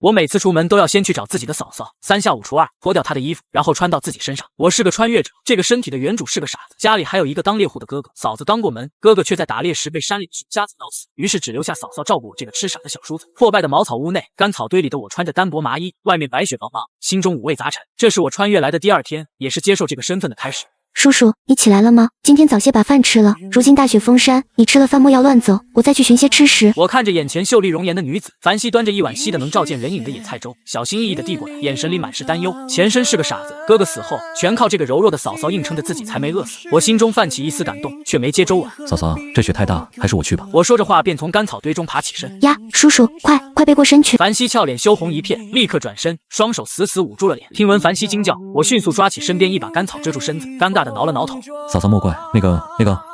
我每次出门都要先去找自己的嫂嫂，3下5除2脱掉她的衣服，然后穿到自己身上。我是个穿越者，这个身体的原主是个傻子，家里还有一个当猎户的哥哥。嫂子刚过门，哥哥却在打猎时被山里的熊瞎子咬死，于是只留下嫂嫂照顾我这个吃傻的小叔子。破败的茅草屋内，干草堆里的我穿着单薄麻衣，外面白雪茫茫，心中五味杂陈。这是我穿越来的第2天，也是接受这个身份的开始。叔叔，你起来了吗？今天早些把饭吃了。如今大雪封山，你吃了饭莫要乱走，我再去寻些吃食。我看着眼前秀丽容颜的女子，凡希端着一碗稀的能照见人影的野菜粥，小心翼翼地递过来，眼神里满是担忧。前身是个傻子，哥哥死后，全靠这个柔弱的嫂嫂硬撑着自己才没饿死。我心中泛起一丝感动，却没接粥碗。嫂嫂，这雪太大，还是我去吧。我说着话，便从干草堆中爬起身。呀，叔叔，快背过身去！凡希俏脸羞红一片，立刻转身，双手死死捂住了脸。听闻凡希惊叫，我迅速抓起身边一把干草遮住身子，尴尬地挠了挠头。嫂嫂莫怪，那个，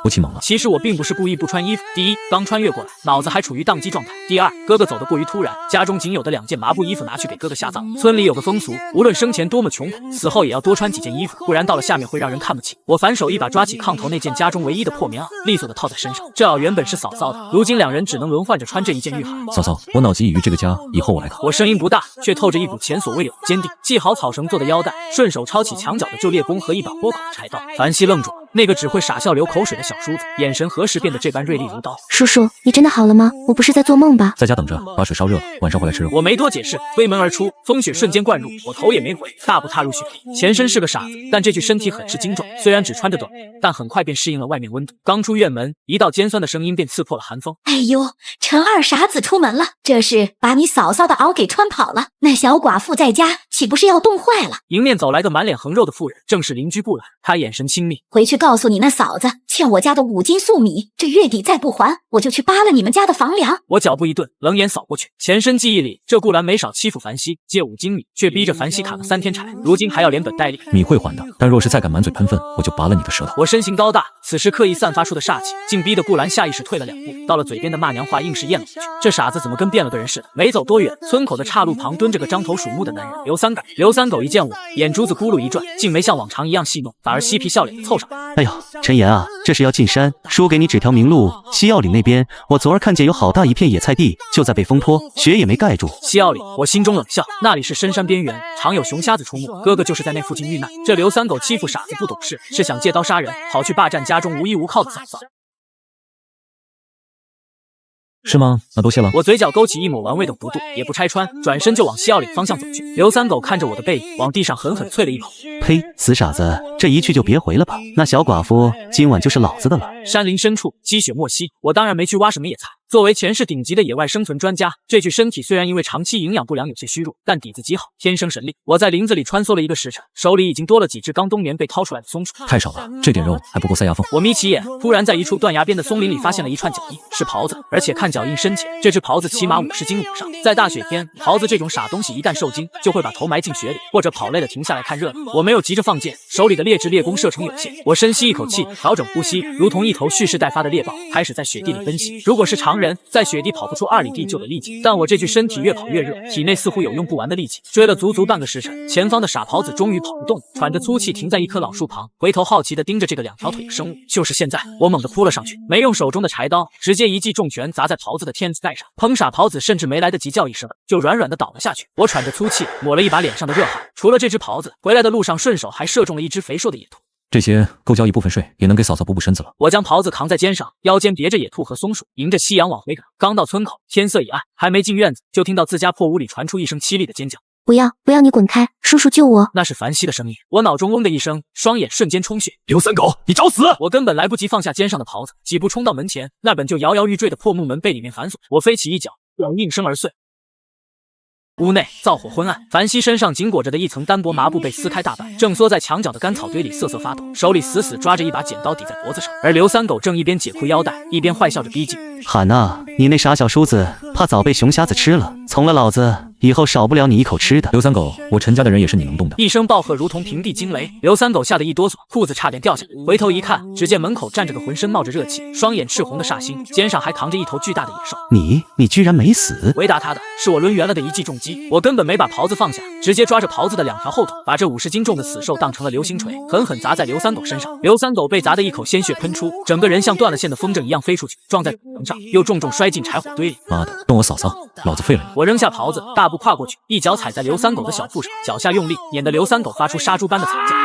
我起猛了。其实我并不是故意不穿衣服。第一，刚穿越过来，脑子还处于宕机状态。第二，哥哥走得过于突然，家中仅有的2件麻布衣服拿去给哥哥下葬。村里有个风俗，无论生前多么穷苦，死后也要多穿几件衣服，不然到了下面会让人看不起。我反手一把抓起炕头那件家中唯一的破棉袄，利索地套在身上。这袄原本是嫂嫂的，如今2人只能轮换着穿这一件御寒。嫂嫂，我脑疾已于这个家，以后我来扛。我声音不大，却透着一股前所未有的坚定。系好草绳做的腰带，顺手抄起墙角的旧猎弓和一把豁口的柴刀。凡希愣住了，那个只会傻笑流口水的小叔子，眼神何时变得这般锐利如刀？叔叔，你真的好了吗？我不是在做梦吧？在家等着，把水烧热了，晚上回来吃肉。我没多解释，推门而出，风雪瞬间灌入，我头也没回，大步踏入雪地。前身是个傻子，但这具身体很是精壮，虽然只穿着短裤，但很快便适应了外面温度。刚出院门，一道尖酸的声音便刺破了寒风。哎呦，陈二傻子出门了，这是把你嫂嫂的袄给穿跑了。那小寡妇在家岂不是要冻坏了？迎面走来个满脸横肉的妇人，正是邻居布兰，她眼神亲密。回去告诉你那嫂子，欠我家的5斤粟米，这月底再不还，我就去扒了你们家的房梁。我脚步一顿，冷眼扫过去，前身记忆里这顾兰没少欺负凡希，借5斤米，却逼着凡希砍了3天柴，如今还要连本带利。米会还的，但若是再敢满嘴喷粪，我就拔了你的舌头。我身形高大，此时刻意散发出的煞气，竟逼得顾兰下意识退了2步，到了嘴边的骂娘话硬是咽了回去。这傻子怎么跟变了个人似的？没走多远，村口的岔路旁蹲着个獐头鼠目的男人刘三狗。刘三狗一见我，眼珠子咕噜一转，竟没像往常一样戏弄，反而嬉皮笑脸地凑上来。哎呦，陈岩啊，这是要进山，叔给你指条明路。西药岭那边，我昨儿看见有好大一片野菜地，就在被风拖，雪也没盖住。西药岭，我心中冷笑，那里是深山边缘，常有熊瞎子出没，哥哥就是在那附近遇难。这刘三狗欺负傻子不懂事，是想借刀杀人，好去霸占家中无依无靠的嫂嫂。是吗？那多谢了。我嘴角勾起一抹玩味的弧度，也不拆穿，转身就往西药岭方向走去。刘三狗看着我的背影，往地上狠狠啐了一口。呸！死傻子，这一去就别回了吧。那小寡妇今晚就是老子的了。山林深处，积雪莫稀，我当然没去挖什么野菜。作为前世顶级的野外生存专家，这具身体虽然因为长期营养不良有些虚弱，但底子极好，天生神力。我在林子里穿梭了1个时辰，手里已经多了几只刚冬眠被掏出来的松鼠。太少了，这点肉还不够塞牙缝。我眯起眼，突然在一处断崖边的松林里发现了一串脚印，是狍子，而且看脚印深浅，这只狍子起码50斤以上。在大雪天，狍子这种傻东西一旦受惊，就会把头埋进雪里，或者跑累了停下来看热闹。我没有急着放箭，手里的劣质猎弓射程有限，我深吸一口气，调整呼吸，如同一头蓄势待发的猎豹，开始在雪地里奔袭。如果是常人，在雪地跑不出2里地就得力尽，但我这具身体越跑越热，体内似乎有用不完的力气。追了足足半个时辰，前方的傻狍子终于跑不动，喘着粗气停在一棵老树旁，回头好奇地盯着这个2条腿的生物。就是现在，我猛地扑了上去，没用手中的柴刀，直接一记重拳砸在狍子的天子盖上。砰！傻狍子甚至没来得及叫一声，就软软地倒了下去。我喘着粗气，抹了一把脸上的热汗。除了这只狍子，回来的路上顺手还射中了一只肥硕的野兔。这些够交一部分税，也能给嫂嫂补补身子了。我将狍子扛在肩上，腰间别着野兔和松鼠，迎着夕阳往回赶。刚到村口，天色已暗，还没进院子，就听到自家破屋里传出一声凄厉的尖叫。不要，你滚开，叔叔救我！那是凡希的声音。我脑中嗡的一声，双眼瞬间充血。刘三狗，你找死！我根本来不及放下肩上的狍子，几步冲到门前，那本就摇摇欲坠的破木门被里面反锁。我飞起一脚，应声而碎。屋内灶火昏暗，凡希身上紧裹着的一层单薄麻布被撕开大半，正缩在墙角的干草堆里瑟瑟发抖，手里死死抓着一把剪刀抵在脖子上。而刘三狗正一边解裤腰带，一边坏笑着逼近。喊啊，你那傻小叔子，怕早被熊瞎子吃了，从了老子以后少不了你一口吃的。刘三狗，我陈家的人也是你能动的。一声暴喝如同平地惊雷，刘三狗吓得一哆嗦，裤子差点掉下来。回头一看，只见门口站着个浑身冒着热气、双眼赤红的煞星，肩上还扛着一头巨大的野兽。你居然没死！回答他的是我抡圆了的一记重击，我根本没把狍子放下，直接抓着袍子的2条后腿，把这50斤重的死兽当成了流星锤，狠狠砸在刘三狗身上。刘三狗被砸得一口鲜血喷出，整个人像断了线的风筝一样飞出去，撞在门上，又重重摔进柴火堆里。妈的，动我嫂嫂，老子废了你！我扔下袍子，大步跨过去，一脚踩在刘三狗的小腹上，脚下用力，撵得刘三狗发出杀猪般的惨叫。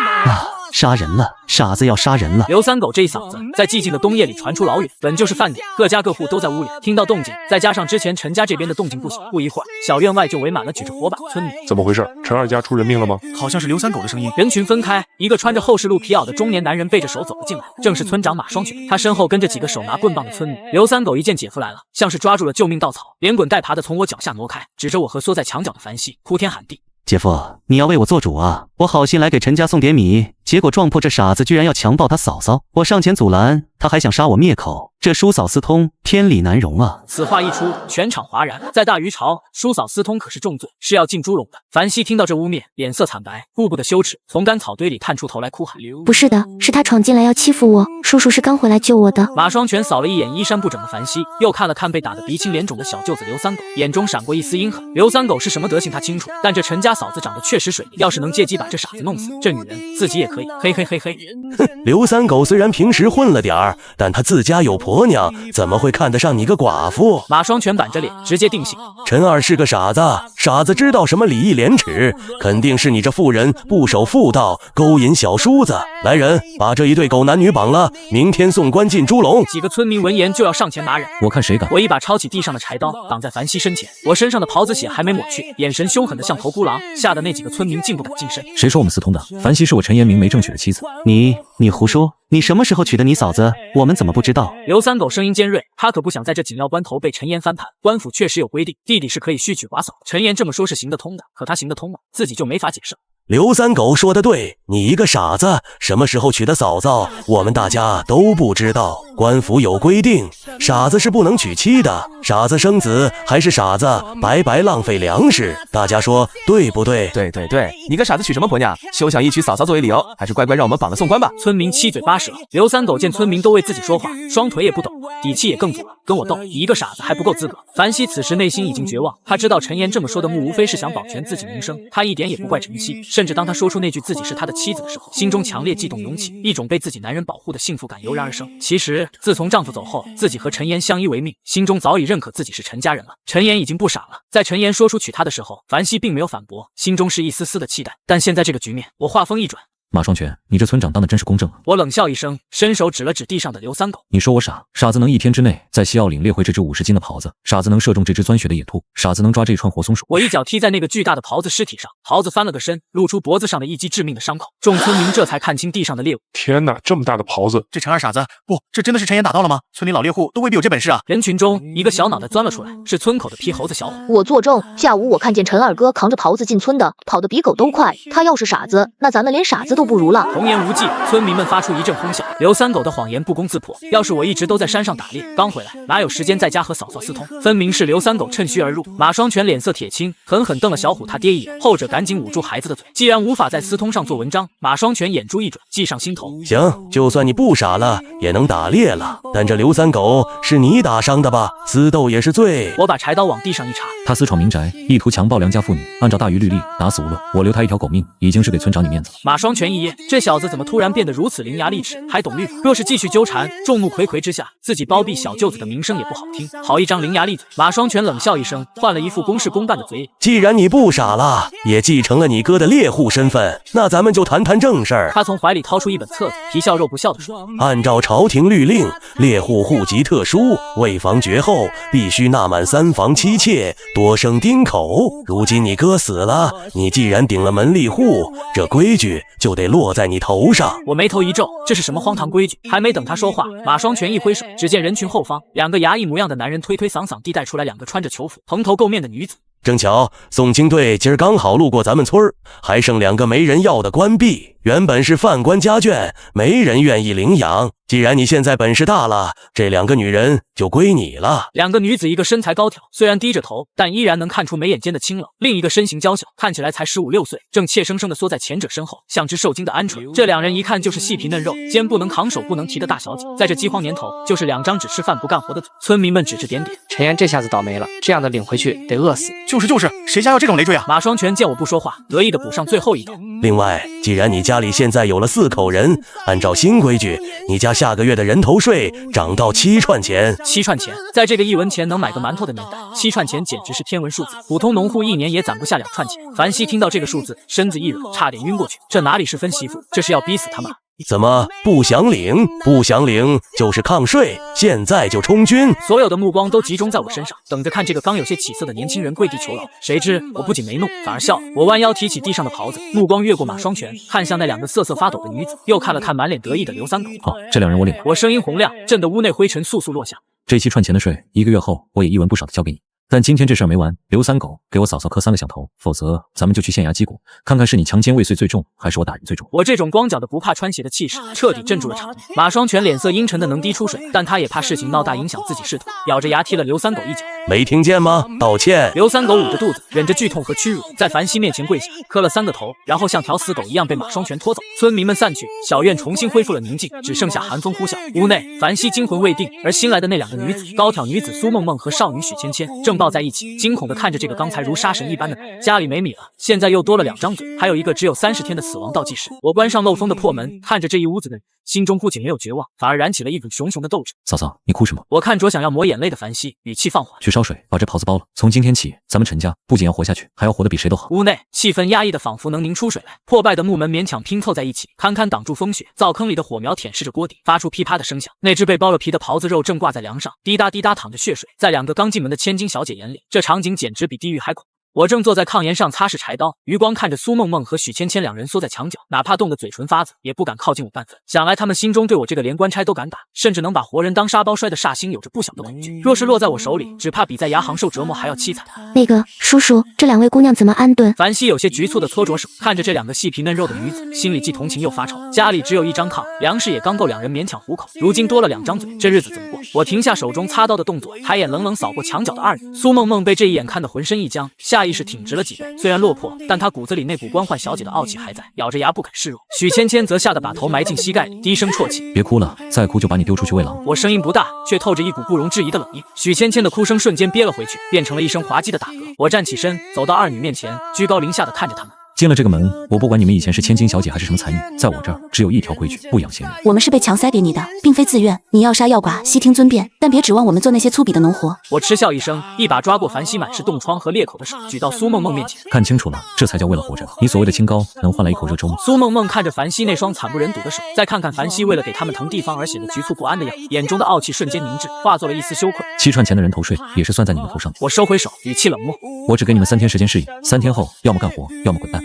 杀人了！傻子要杀人了！刘三狗这一嗓子在寂静的冬夜里传出老远，本就是饭点，各家各户都在屋里听到动静，再加上之前陈家这边的动静不小，不一会儿，小院外就围满了举着火把的村民。怎么回事？陈二家出人命了吗？好像是刘三狗的声音。人群分开，一个穿着厚实鹿皮袄的中年男人背着手走了进来，正是村长马双全，他身后跟着几个手拿棍棒的村民。刘三狗一见姐夫来了，像是抓住了救命稻草，连滚带爬的从我脚下挪开，指着我和缩在墙角的樊西，哭天喊地。姐夫，你要为我做主啊！我好心来给陈家送点米，结果撞破这傻子居然要强暴他嫂嫂，我上前阻拦，他还想杀我灭口，这叔嫂私通，天理难容啊！此话一出，全场哗然。在大鱼巢，叔嫂私通可是重罪，是要进猪笼的。樊西听到这污蔑，脸色惨白，步步的羞耻，从干草堆里探出头来哭喊：不是的，是他闯进来要欺负我，叔叔是刚回来救我的。马双全扫了一眼衣衫不整的樊西，又看了看被打得鼻青脸肿的小舅子刘三狗，眼中闪过一丝阴狠。刘三狗是什么德行他清楚，但这陈家嫂子长得确实水灵，要是能借机把这傻子弄死，这女人自己也可以。嘿嘿嘿嘿。哼，刘三狗虽然平时混了点儿，但他自家有婆娘，怎么会看得上你个寡妇？马双全板着脸直接定性，陈二是个傻子，傻子知道什么礼义廉耻，肯定是你这妇人不守妇道，勾引小叔子。来人，把这一对狗男女绑了，明天送关进猪笼。几个村民闻言就要上前拿人，我看谁敢！我一把抄起地上的柴刀，挡在樊西身前，我身上的袍子血还没抹去，眼神凶狠的像头孤狼，吓得那几个村民竟不敢近身。谁说我们私通的？樊西是我陈延明没正娶的妻子。你胡说！你什么时候娶的你嫂子？我们怎么不知道？刘三狗声音尖锐，他可不想在这紧要关头被陈岩翻盘。官府确实有规定，弟弟是可以续娶寡嫂。陈岩这么说是行得通的，可他行得通吗？自己就没法解释。刘三狗说的对，你一个傻子，什么时候娶的嫂嫂，我们大家都不知道。官府有规定，傻子是不能娶妻的，傻子生子还是傻子，白白浪费粮食。大家说对不对？对，你个傻子娶什么婆娘？休想以娶嫂嫂作为理由，还是乖乖让我们绑了送官吧。村民七嘴八舌，刘三狗见村民都为自己说话，双腿也不抖，底气也更足了，跟我斗，你一个傻子还不够资格。樊西此时内心已经绝望，他知道陈岩这么说的目无非是想保全自己名声，他一点也不怪陈曦。甚至当他说出那句自己是他的妻子的时候，心中强烈悸动涌起，一种被自己男人保护的幸福感油然而生。其实自从丈夫走后，自己和陈岩相依为命，心中早已认可自己是陈家人了。陈岩已经不傻了，在陈岩说出娶她的时候，樊西并没有反驳，心中是一丝丝的期待。但现在这个局面，我话锋一转，马双全，你这村长当的真是公正啊！我冷笑一声，伸手指了指地上的刘三狗。你说我傻？傻子能1天之内在西澳岭猎回这只50斤的狍子，傻子能射中这只钻血的野兔，傻子能抓这一串活松鼠。我一脚踢在那个巨大的狍子尸体上，狍子翻了个身，露出脖子上的一击致命的伤口。众村民这才看清地上的猎物。天哪，这么大的狍子！这陈二傻子，不，这真的是陈岩打到了吗？村里老猎户都未必有这本事啊！人群中，一个小脑袋钻了出来，是村口的皮猴子小虎。我作证，下午我看见陈二哥扛着狍子进村的，跑得比狗都快。他要是傻子，那咱们连傻子都不如了。童言无忌，村民们发出一阵哄笑。刘三狗的谎言不攻自破，要是我一直都在山上打猎，刚回来哪有时间在家和嫂嫂私通？分明是刘三狗趁虚而入。马双全脸色铁青，狠狠瞪了小虎他爹一眼，后者赶紧捂住孩子的嘴。既然无法在私通上做文章，马双全眼珠一转，计上心头。行，就算你不傻了，也能打猎了。但这刘三狗是你打伤的吧？私斗也是罪。我把柴刀往地上一插，他私闯民宅，意图强暴良家妇女，按照大鱼律例，打死无论。我留他一条狗命，已经是给村长你面子了。马双全一噎，这小子怎么突然变得如此伶牙俐齿，还懂律法？若是继续纠缠，众目睽睽之下，自己包庇小舅子的名声也不好听。好一张伶牙俐嘴！马双全冷笑一声，换了一副公事公办的嘴脸。既然你不傻了，也继承了你哥的猎户身份，那咱们就谈谈正事儿。他从怀里掏出一本册子，皮笑肉不笑地说：按照朝廷律令，猎户户籍特殊，未房绝后，必须纳满3房7妾，多生丁口。如今你哥死了，你既然顶了门立户，这规矩就得落在你头上。我眉头一皱，这是什么荒唐规矩？还没等他说话，马双全一挥手，只见人群后方2个牙一模样的男人推推搡搡地带出来2个穿着囚服、蓬头垢面的女子。正巧送亲队今儿刚好路过咱们村儿，还剩2个没人要的官婢，原本是犯官家眷，没人愿意领养，既然你现在本事大了，这2个女人就归你了。2个女子，一个身材高挑，虽然低着头，但依然能看出眉眼间的清冷；另一个身形娇小，看起来才15、16岁，正怯生生地缩在前者身后，像只受惊的鹌鹑。这2人一看就是细皮嫩肉、肩不能扛手不能提的大小姐，在这饥荒年头，就是2张只吃饭不干活的嘴。村民们指指点点，陈岩这下子倒霉了，这样的领回去得饿死。就是，谁家要这种累赘啊？马双全见我不说话，得意地补上最后一刀。另外，既然你家里现在有了4口人，按照新规矩，你家下个月的人头税涨到7串钱。7串钱，在这个1文钱能买个馒头的年代，7串钱简直是天文数字，普通农户1年也攒不下2串钱。凡西听到这个数字，身子一软，差点晕过去。这哪里是分媳妇，这是要逼死他妈！怎么不想领？不想领就是抗税，现在就充军！所有的目光都集中在我身上，等着看这个刚有些起色的年轻人跪地求饶。谁知我不仅没怒，反而笑了。我弯腰提起地上的袍子，目光越过马双全，看向那2个瑟瑟发抖的女子，又看了看满脸得意的刘三狗。好，这2人我领了。我声音洪亮，震得屋内灰尘簌簌落下。这7串钱的税，1个月后我也一文不少的交给你。但今天这事儿没完，刘三狗，给我嫂嫂磕3个响头，否则咱们就去县衙击鼓，看看是你强奸未遂最重，还是我打人最重。我这种光脚的不怕穿鞋的气势，彻底镇住了场面。马双全脸色阴沉的能滴出水，但他也怕事情闹大影响自己仕途，咬着牙踢了刘三狗一脚。没听见吗？道歉！刘三狗捂着肚子，忍着剧痛和屈辱，在凡西面前跪下，磕了3个头，然后像条死狗一样被马双全拖走。村民们散去，小院重新恢复了宁静，只剩下寒风呼啸。屋内，凡西惊魂未定，而新来的那2个女子，高挑女子苏梦梦和少女许芊芊，正抱在一起，惊恐地看着这个刚才如杀神一般的人。家里没米了，现在又多了2张嘴，还有一个只有30天的死亡倒计时。我关上漏风的破门，看着这一屋子的人，心中不仅没有绝望，反而燃起了一股熊熊的斗志。嫂嫂，你哭什么？我看着想要抹眼泪的凡西，语气放缓，去烧水，把这袍子包了。从今天起，咱们陈家不仅要活下去，还要活得比谁都好。屋内气氛压抑的仿佛能凝出水来，破败的木门勉强拼凑在一起，堪堪挡住风雪。灶坑里的火苗舔舐着锅底，发出噼啪的声响。那只被剥了皮的袍子肉正挂在梁上，滴答滴答淌着血水。在2个刚进门的千金小姐眼里，这场景简直比地狱还恐怖。我正坐在炕沿上擦拭柴刀，余光看着苏梦梦和许芊芊2人缩在墙角，哪怕冻得嘴唇发紫，也不敢靠近我半分。想来他们心中对我这个连官差都敢打，甚至能把活人当沙包摔的煞星有着不小的恐惧。若是落在我手里，只怕比在牙行受折磨还要凄惨。那个叔叔，这2位姑娘怎么安顿？凡西有些局促地搓着手，看着这2个细皮嫩肉的女子，心里既同情又发愁。家里只有1张炕，粮食也刚够2人勉强糊口，如今多了2张嘴，这日子怎么过？我停下手中擦刀的动作，抬眼冷冷扫过墙角的2人。苏梦梦被这一眼看得浑身一僵，下意识挺直了脊背。虽然落魄，但她骨子里那股官宦小姐的傲气还在，咬着牙不肯示弱。许芊芊则吓得把头埋进膝盖里，低声啜泣：“别哭了，再哭就把你丢出去喂狼。”我声音不大，却透着一股不容置疑的冷意。许芊芊的哭声瞬间憋了回去，变成了一声滑稽的打嗝。我站起身，走到2女面前，居高临下的看着她们。进了这个门，我不管你们以前是千金小姐还是什么才女，在我这儿只有一条规矩，不养闲人。我们是被强塞给你的，并非自愿。你要杀要剐，悉听尊便，但别指望我们做那些粗鄙的农活。我嗤笑一声，一把抓过凡西满是冻疮和裂口的手，举到苏梦梦面前。看清楚了，这才叫为了活着。你所谓的清高，能换来一口热粥吗？苏梦梦看着凡西那双惨不忍睹的手，再看看凡西为了给他们腾地方而显得局促不安的样子，眼中的傲气瞬间凝滞，化作了一丝羞愧。7串钱的人头税也是算在你们头上的。我收回手，语气冷漠。我只给你们3天时间适应，3天后要么干活，要么滚蛋。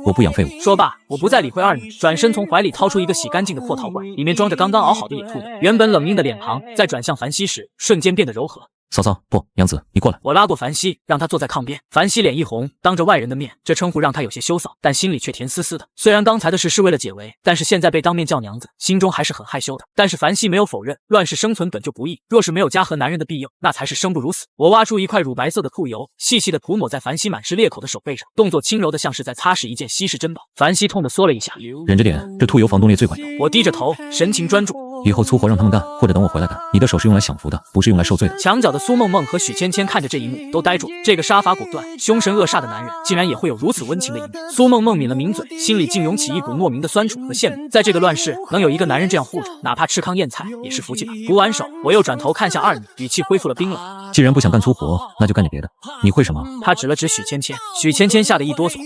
我不养废物。说罢，我不再理会2女，转身从怀里掏出一个洗干净的破陶罐，里面装着刚刚熬好的野兔子。原本冷硬的脸庞，在转向凡西时，瞬间变得柔和。嫂嫂，不，娘子，你过来。我拉过凡西，让她坐在炕边。凡西脸一红，当着外人的面，这称呼让她有些羞臊，但心里却甜丝丝的。虽然刚才的事是为了解围，但是现在被当面叫娘子，心中还是很害羞的。但是凡西没有否认，乱世生存本就不易，若是没有家和男人的庇佑，那才是生不如死。我挖出一块乳白色的兔油，细细的涂抹在凡西满是裂口的手背上，动作轻柔的像是在擦拭一件稀世珍宝。凡西痛得缩了一下，忍着点，这兔油防冻裂最管用。我低着头，神情专注。以后粗活让他们干，或者等我回来干。你的手是用来享福的，不是用来受罪的。墙角的苏梦梦和许芊芊看着这一幕，都呆住。这个杀伐果断、凶神恶煞的男人，竟然也会有如此温情的一面。苏梦梦抿了抿嘴，心里竟涌起一股莫名的酸楚和羡慕。在这个乱世，能有一个男人这样护着，哪怕吃糠咽菜也是福气吧。补完手，我又转头看向2女，语气恢复了冰冷。既然不想干粗活，那就干点别的。你会什么？他指了指许芊芊，许芊芊吓得一哆嗦。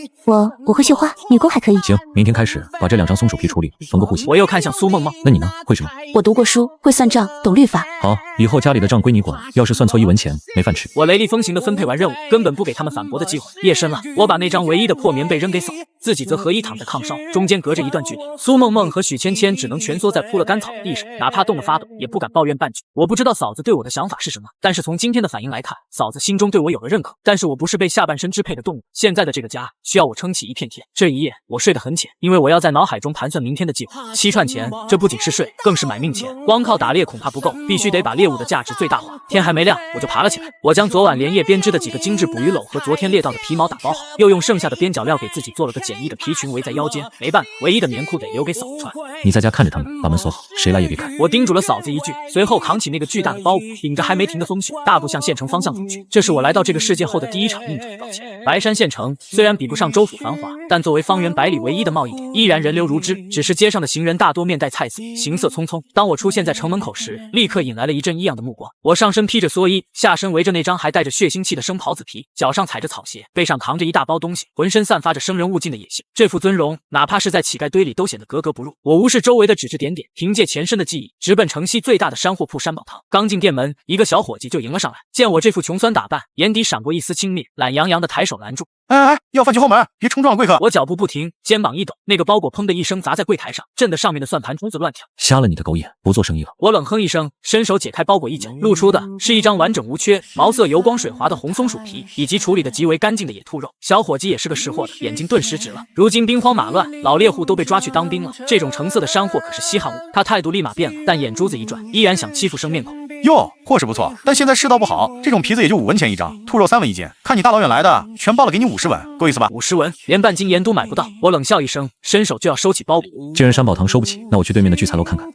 我会绣花，女工还可以。行，明天开始把这2张松鼠皮处理，缝个护膝。我又看向苏梦梦，那你呢？会什么？我读过书，会算账，懂律法。好，以后家里的账归你管，要是算错1文钱，没饭吃。我雷厉风行地分配完任务，根本不给他们反驳的机会。夜深了，我把那张唯一的破棉被扔给嫂。自己则合衣躺在炕梢，中间隔着一段距离。苏梦梦和许芊芊只能蜷缩在铺了干草的地上，哪怕冻得发抖，也不敢抱怨半句。我不知道嫂子对我的想法是什么，但是从今天的反应来看，嫂子心中对我有了认可。但是我不是被下半身支配的动物，现在的这个家需要我撑起一片天。这一夜我睡得很浅，因为我要在脑海中盘算明天的计划。7串钱，这不仅是睡，更是买命钱。光靠打猎恐怕不够，必须得把猎物的价值最大化。天还没亮，我就爬了起来。我将昨晚连夜编织的几个精致捕鱼篓和昨天猎到的皮毛打包好，又用剩下的边角料给自己做了个简易的皮裙围在腰间。没办法，唯一的棉裤得留给嫂穿。你在家看着他们，把门锁好，谁来也别开。我叮嘱了嫂子一句，随后扛起那个巨大的包裹，顶着还没停的风雪，大步向县城方向走去。这是我来到这个世界后的第一场应酬。抱歉，白山县城虽然比不上州府繁华，但作为方圆100里唯一的贸易点，依然人流如织。只是街上的行人大多面带菜色，行色匆匆。当我出现在城门口时，立刻引来了一阵异样的目光。我上身披着蓑衣，下身围着那张还带着血腥气的生袍子皮，脚上踩着草鞋，背上扛着一大包东西，浑身散发着生人勿近的野性。这副尊容，哪怕是在乞丐堆里都显得格格不入。我无视周围的指指点点，凭借前身的记忆，直奔城西最大的山货铺山宝堂。刚进店门，一个小伙计就迎了上来，见我这副穷酸打扮，眼底闪过一丝轻蔑，懒洋洋的抬手拦住。要饭去后门，别冲撞了贵客。我脚步不停，肩膀一抖，那个包裹砰的一声砸在柜台上，震得上面的算盘珠子乱跳。瞎了你的狗眼，不做生意了。我冷哼一声，伸手解开包裹一角，露出的是一张完整无缺、毛色油光水滑的红松鼠皮，以及处理的极为干净的野兔肉。小伙计也是个识货的，眼睛顿时直了。如今兵荒马乱，老猎户都被抓去当兵了，这种橙色的山货可是稀罕物。他态度立马变了，但眼珠子一转，依然想欺负生面孔。哟，货是不错，但现在世道不好，这种皮子也就5文钱一张，兔肉3文一斤。看你大老远来的，全包了给你50文，够意思吧？50文，连半斤盐都买不到。我冷笑一声，伸手就要收起包裹。既然山宝堂收不起，那我去对面的聚财楼看看。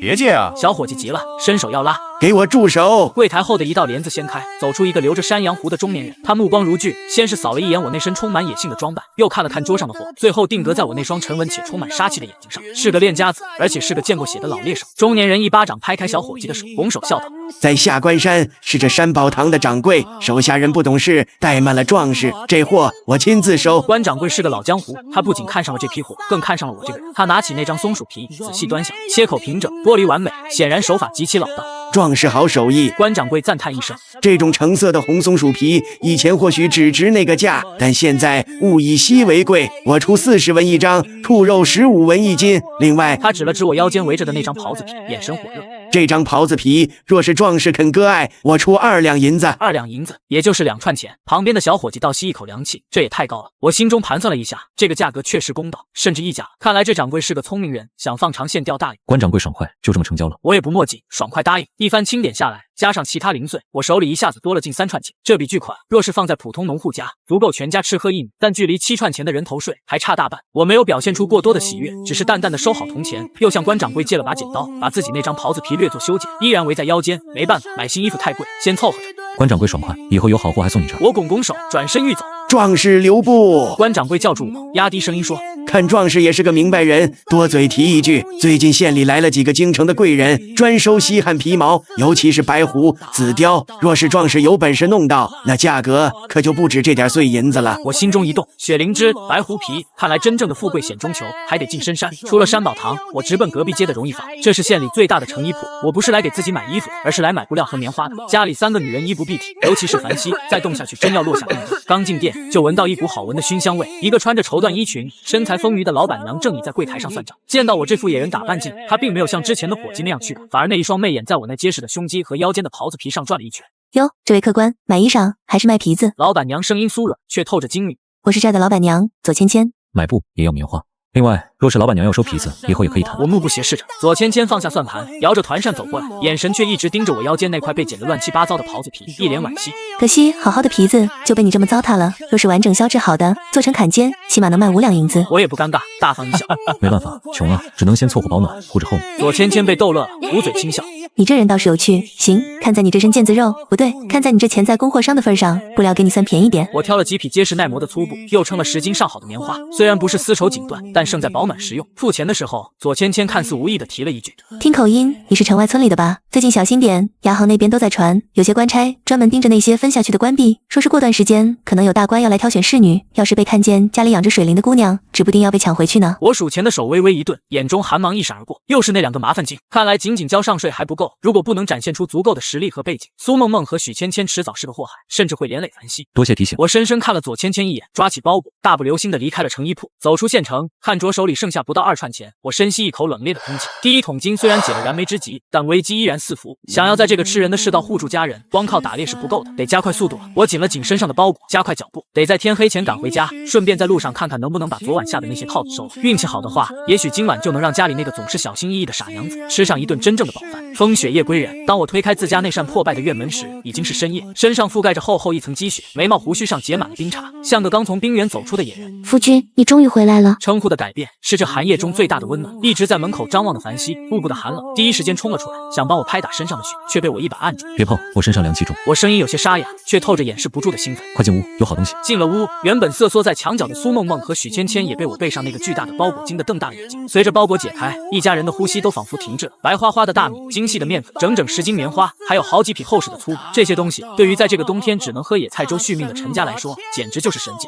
别借啊！小伙计急了，伸手要拉。给我住手！柜台后的一道帘子掀开，走出一个留着山羊胡的中年人。他目光如炬，先是扫了一眼我那身充满野性的装扮，又看了看桌上的货，最后定格在我那双沉稳且充满杀气的眼睛上。是个练家子，而且是个见过血的老猎手。中年人一巴掌拍开小伙计的手，拱手笑道：“在下关山是这山宝堂的掌柜，手下人不懂事，怠慢了壮士，这货我亲自收。”关掌柜是个老江湖，他不仅看上了这批货，更看上了我这个人。他拿起那张松鼠皮，仔细端详，切口平整，剥离完美，显然手法极其老道。壮士好手艺，关掌柜赞叹一声。这种橙色的红松鼠皮，以前或许只值那个价，但现在物以稀为贵，我出40文一张，兔肉15文一斤。另外，他指了指我腰间围着的那张袍子皮，眼神火热。这张袍子皮，若是壮士肯割爱，我出2两银子。2两银子，也就是2串钱。旁边的小伙计倒吸一口凉气，这也太高了。我心中盘算了一下，这个价格确实公道，甚至溢价。看来这掌柜是个聪明人，想放长线钓大鱼。关掌柜爽快，就这么成交了。我也不墨迹，爽快答应。一番清点下来，加上其他零碎，我手里一下子多了近3串钱。这笔巨款若是放在普通农户家，足够全家吃喝一年，但距离7串钱的人头税还差大半。我没有表现出过多的喜悦，只是淡淡的收好铜钱，又向关掌柜借了把剪刀，把自己那张袍子皮略作修剪，依然围在腰间。没办法，买新衣服太贵，先凑合着。关掌柜爽快，以后有好货还送你这。我拱拱手，转身欲走。壮士留步！关掌柜叫住我，压低声音说：“看壮士也是个明白人，多嘴提一句，最近县里来了几个京城的贵人，专收稀罕皮毛，尤其是白狐、紫貂。若是壮士有本事弄到，那价格可就不止这点碎银子了。”我心中一动，雪灵芝、白狐皮，看来真正的富贵险中求，还得进深山。出了山宝堂，我直奔隔壁街的荣义坊，这是县里最大的成衣铺。我不是来给自己买衣服的，而是来买布料和棉花的。家里3个女人衣不蔽体，尤其是凡希，再冻下去真要落下病根。刚进店就闻到一股好闻的熏香味，一个穿着绸缎衣裙、身材丰腴的老板娘正倚在柜台上算账。见到我这副野人打扮进，她并没有像之前的伙计那样去，反而那一双媚眼在我那结实的胸肌和腰间的袍子皮上转了一圈。哟，这位客官，买衣裳还是卖皮子？老板娘声音酥软，却透着惊语。我是这儿的老板娘，左芊芊。买布也要棉花。另外，若是老板娘要收皮子，以后也可以谈。我目不斜视着，左芊芊放下算盘，摇着团扇走过来，眼神却一直盯着我腰间那块被剪得乱七八糟的袍子皮，一脸惋惜。可惜，好好的皮子就被你这么糟蹋了。若是完整销制好的，做成坎肩，起码能卖5两银子。我也不尴尬，大方一笑。没办法，穷啊，只能先凑合保暖，护着后面。左芊芊被逗乐了，捂嘴轻笑。你这人倒是有趣，行，看在你这身腱子肉，不对，看在你这潜在供货商的份上，不料给你算便宜点。我挑了几匹结实耐磨的粗布，又称了10斤上好的棉花，虽然不是丝绸锦缎，但胜在保暖。暖实用。付钱的时候，左芊芊看似无意的提了一句：“听口音，你是城外村里的吧？最近小心点，衙行那边都在传，有些官差专门盯着那些分下去的官婢，说是过段时间可能有大官要来挑选侍女，要是被看见家里养着水灵的姑娘，指不定要被抢回去呢。”我数钱的手微微一顿，眼中寒芒一闪而过，又是那2个麻烦精。看来仅仅交上税还不够，如果不能展现出足够的实力和背景，苏梦梦和许芊芊迟早是个祸害，甚至会连累樊熙。多谢提醒。我深深看了左芊芊一眼，抓起包裹，大步流星的离开了成衣铺，走出县城，看着手里剩下不到2串钱，我深吸一口冷冽的空气。第一桶金虽然解了燃眉之急，但危机依然四伏。想要在这个吃人的世道护住家人，光靠打猎是不够的，得加快速度了。我紧了紧身上的包裹，加快脚步，得在天黑前赶回家，顺便在路上看看能不能把昨晚下的那些套子收了。运气好的话，也许今晚就能让家里那个总是小心翼翼的傻娘子吃上一顿真正的饱饭。风雪夜归人，当我推开自家那扇破败的院门时，已经是深夜，身上覆盖着厚厚一层积雪，眉毛胡须上结满了冰碴，像个刚从冰原走出的野人。夫君，你终于回来了。称呼的改变是这寒夜中最大的温暖。一直在门口张望的樊熙，步步的寒冷，第一时间冲了出来，想帮我拍打身上的雪，却被我一把按住。别碰，我身上凉气重。我声音有些沙哑，却透着掩饰不住的兴奋。快进屋，有好东西。进了屋，原本瑟缩在墙角的苏梦梦和许芊芊也被我背上那个巨大的包裹惊得瞪大了眼睛。随着包裹解开，一家人的呼吸都仿佛停滞了。白花花的大米，精细的面粉，整整10斤棉花，还有好几匹厚实的粗布。这些东西对于在这个冬天只能喝野菜粥续命的陈家来说，简直就是神迹。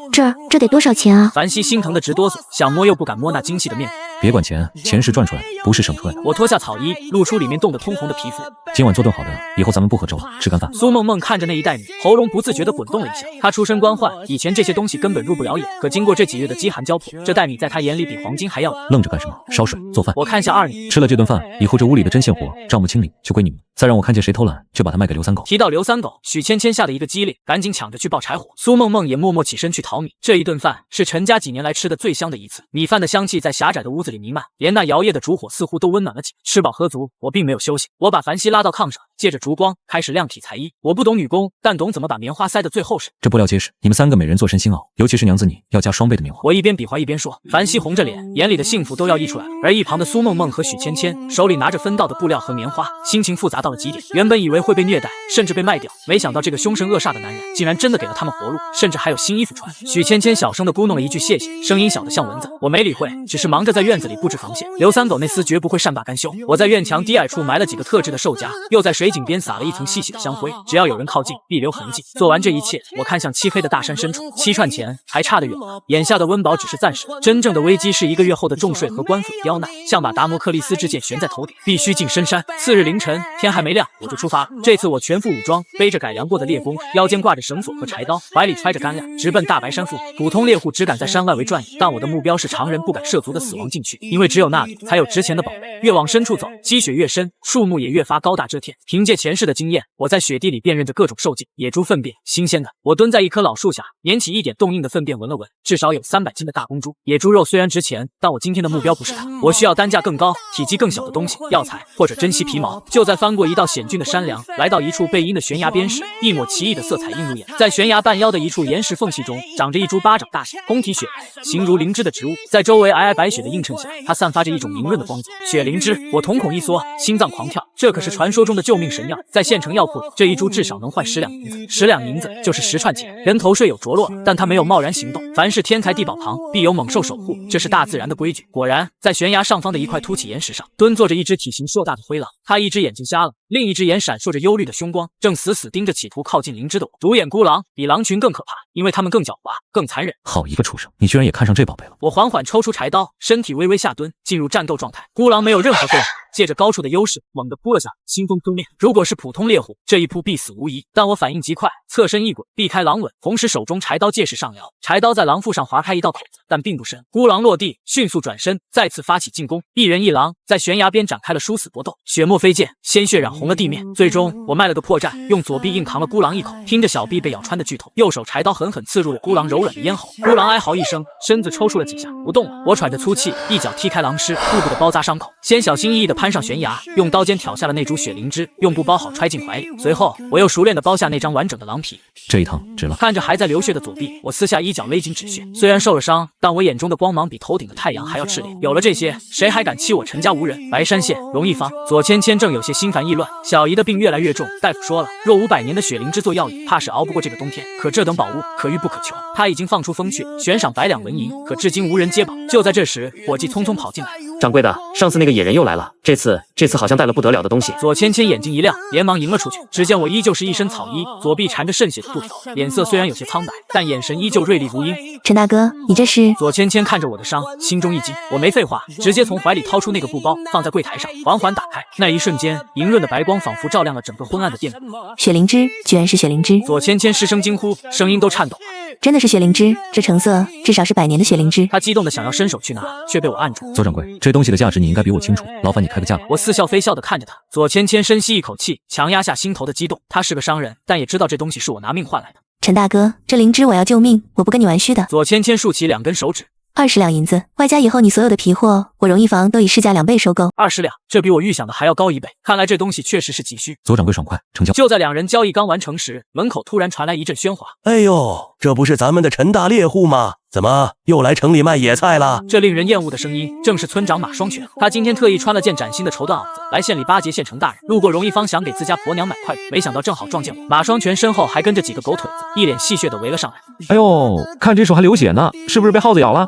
这得多少钱啊？樊熙心疼的直哆嗦，想摸又不敢摸那精细的面粉。别管钱，钱是赚出来的，不是省出来的。我脱下草衣，露出里面冻得通红的皮肤。今晚做顿好的，以后咱们不喝粥了，吃干饭。苏梦梦看着那一袋米，喉咙不自觉地滚动了一下。她出身官宦，以前这些东西根本入不了眼，可经过这几日的饥寒交迫，这袋米在她眼里比黄金还要紧。愣着干什么？烧水做饭。我看向二女，吃了这顿饭以后，这屋里的针线活账目清理就归你们。再让我看见谁偷懒，就把它卖给刘三狗。提到刘三狗，许芊芊吓得一个激灵，赶紧抢着去抱柴火。苏梦梦也默默起身去淘米。这一顿饭是陈家几年来吃的最香的一次，米饭的香气在狭窄的屋子里弥漫，连那摇曳的烛火似乎都温暖了起来。吃饱喝足，我并没有休息，我把樊熙拉到炕上，借着烛光开始量体裁衣。我不懂女工，但懂怎么把棉花塞得最厚实。这布料结实，你们3个每人做身新袄，尤其是娘子你要加双倍的棉花。我一边比划一边说，樊熙红着脸，眼里的幸福都要溢出来了。而一旁的苏梦梦和许芊芊手里拿着分到的布料和棉花，心情复杂到了极点。原本以为会被虐待，甚至被卖掉，没想到这个凶神恶煞的男人竟然真的给了他们活路，甚至还有新衣服穿。许芊芊小声的咕哝了一句谢谢，声音小得像蚊子。我没理会，只是忙着在院子里布置防线。刘三狗那厮绝不会善罢甘休。我在院墙低矮处埋了几个特制的兽夹，又在水井边撒了一层细细的香灰，只要有人靠近，必留痕迹。做完这一切，我看向漆黑的大山深处，7串钱还差得远吗？眼下的温饱只是暂时，真正的危机是1个月后的重税和官府的刁难，像把达摩克利斯之剑悬在头顶，必须进深山。次日凌晨，天还没亮，我就出发了。这次我全副武装，背着改良过的猎弓，腰间挂着绳索和柴刀，怀里揣着干粮，直奔大白山腹。普通猎户只敢在山外围转悠，但我的目标是常人不敢涉足的死亡禁区，因为只有那里才有值钱的宝贝。越往深处走，积雪越深，树木也越发高大遮天。凭借前世的经验，我在雪地里辨认着各种兽迹，野猪粪便，新鲜的。我蹲在一棵老树下，捻起一点冻硬的粪便闻了闻，至少有300斤的大公猪。野猪肉虽然值钱，但我今天的目标不是它，我需要单价更高、体积更小的东西，药材或者珍稀皮毛。就在翻过一道险峻的山梁，来到一处背阴的悬崖边时，一抹奇异的色彩映入眼。在悬崖半腰的一处岩石缝隙中，长着一株巴掌大小、通体雪白、形如灵芝的植物，在周围皑皑白雪的映衬下，它散发着一种明润的光泽。雪灵芝，我瞳孔一缩，心脏狂跳，这可是传说中的救命神药，在县城药铺里，这一株至少能换10两银子，10两银子就是10串钱。人头税有着落，但它没有贸然行动，凡是天才地宝旁，必有猛兽守护，这是大自然的规矩。果然，在悬崖上方的一块凸起岩石上，蹲坐着一只体型硕大的灰狼，它一只眼睛瞎了，另一只眼闪烁着忧虑的凶光，正死死盯着企图靠近灵芝的我。独眼孤狼比狼群更可怕，因为它们更狡猾，更残忍。好一个畜生，你居然也看上这宝贝了！我缓缓抽出柴刀，身体微微下蹲，进入战斗状态。孤狼没有任何动作，借着高处的优势，猛地扑了下，腥风扑面。如果是普通猎户，这一扑必死无疑，但我反应极快，侧身一滚，避开狼吻，同时手中柴刀借势上撩，柴刀在狼腹上划开一道口子，但并不深。孤狼落地，迅速转身，再次发起进攻。一人一狼在悬崖边展开了殊死搏斗，血沫飞溅，鲜血染红了地面。最终，我卖了个破绽，用左臂硬扛了孤狼一口，听着小臂被咬穿的剧痛，右手柴刀狠狠刺入了孤狼柔软的咽喉。孤狼哀嚎一声，身子抽搐了几下，不动了。我喘着粗气，一脚踢开狼尸，步步的包扎伤口，先小心翼翼地攀上悬崖，用刀尖挑下了那株雪灵芝，用布包好揣进怀里。随后，我又熟练地剥下那张完整的狼皮。这一趟值了。看着还在流血的左臂，我撕下衣角勒紧止血。虽然受了伤，但我眼中的光芒比头顶的太阳还要炽烈。有了这些，谁还敢欺我陈家无人？白山县荣义坊，左芊芊正有些心烦意乱，小姨的病越来越重，大夫说了，若500年的雪灵芝做药引，怕是熬不过这个冬天。可这等宝物可遇不可求，他已经放出风去，悬赏100两纹银，可至今无人接宝。就在这时，伙计匆匆跑进来。掌柜的，上次那个野人又来了，这次好像带了不得了的东西。左芊芊眼睛一亮，连忙迎了出去。只见我依旧是一身草衣，左臂缠着渗血的布条，脸色虽然有些苍白，但眼神依旧锐利如鹰。陈大哥，你这是？左芊芊看着我的伤，心中一惊。我没废话，直接从怀里掏出那个布包，放在柜台上，缓缓打开。那一瞬间，莹润的白光仿佛照亮了整个昏暗的店铺。雪灵芝，居然是雪灵芝！左芊芊失声惊呼，声音都颤抖了。真的是雪灵芝，这成色至少是100年的雪灵芝。他激动的想要伸手去拿，却被我按住。左掌柜，这东西的价值你应该比我清楚，劳烦你开个价吧。我似笑非笑的看着他。左芊芊深吸一口气，强压下心头的激动。他是个商人，但也知道这东西是我拿命换来的。陈大哥，这灵芝我要救命，我不跟你玩虚的。左芊芊竖起2根手指。20两银子，外加以后你所有的皮货，我荣义坊都以市价2倍收购。20两，这比我预想的还要高1倍。看来这东西确实是急需。左掌柜爽快，成交。就在2人交易刚完成时，门口突然传来一阵喧哗。哎呦，这不是咱们的陈大猎户吗？怎么又来城里卖野菜了？这令人厌恶的声音正是村长马双全。他今天特意穿了件崭新的绸缎袄子来县里巴结县城大人。路过荣义坊，想给自家婆娘买块，没想到正好撞见我。马双全身后还跟着几个狗腿子，一脸戏谑的围了上来。哎呦，看这手还流血呢，是不是被耗子咬了？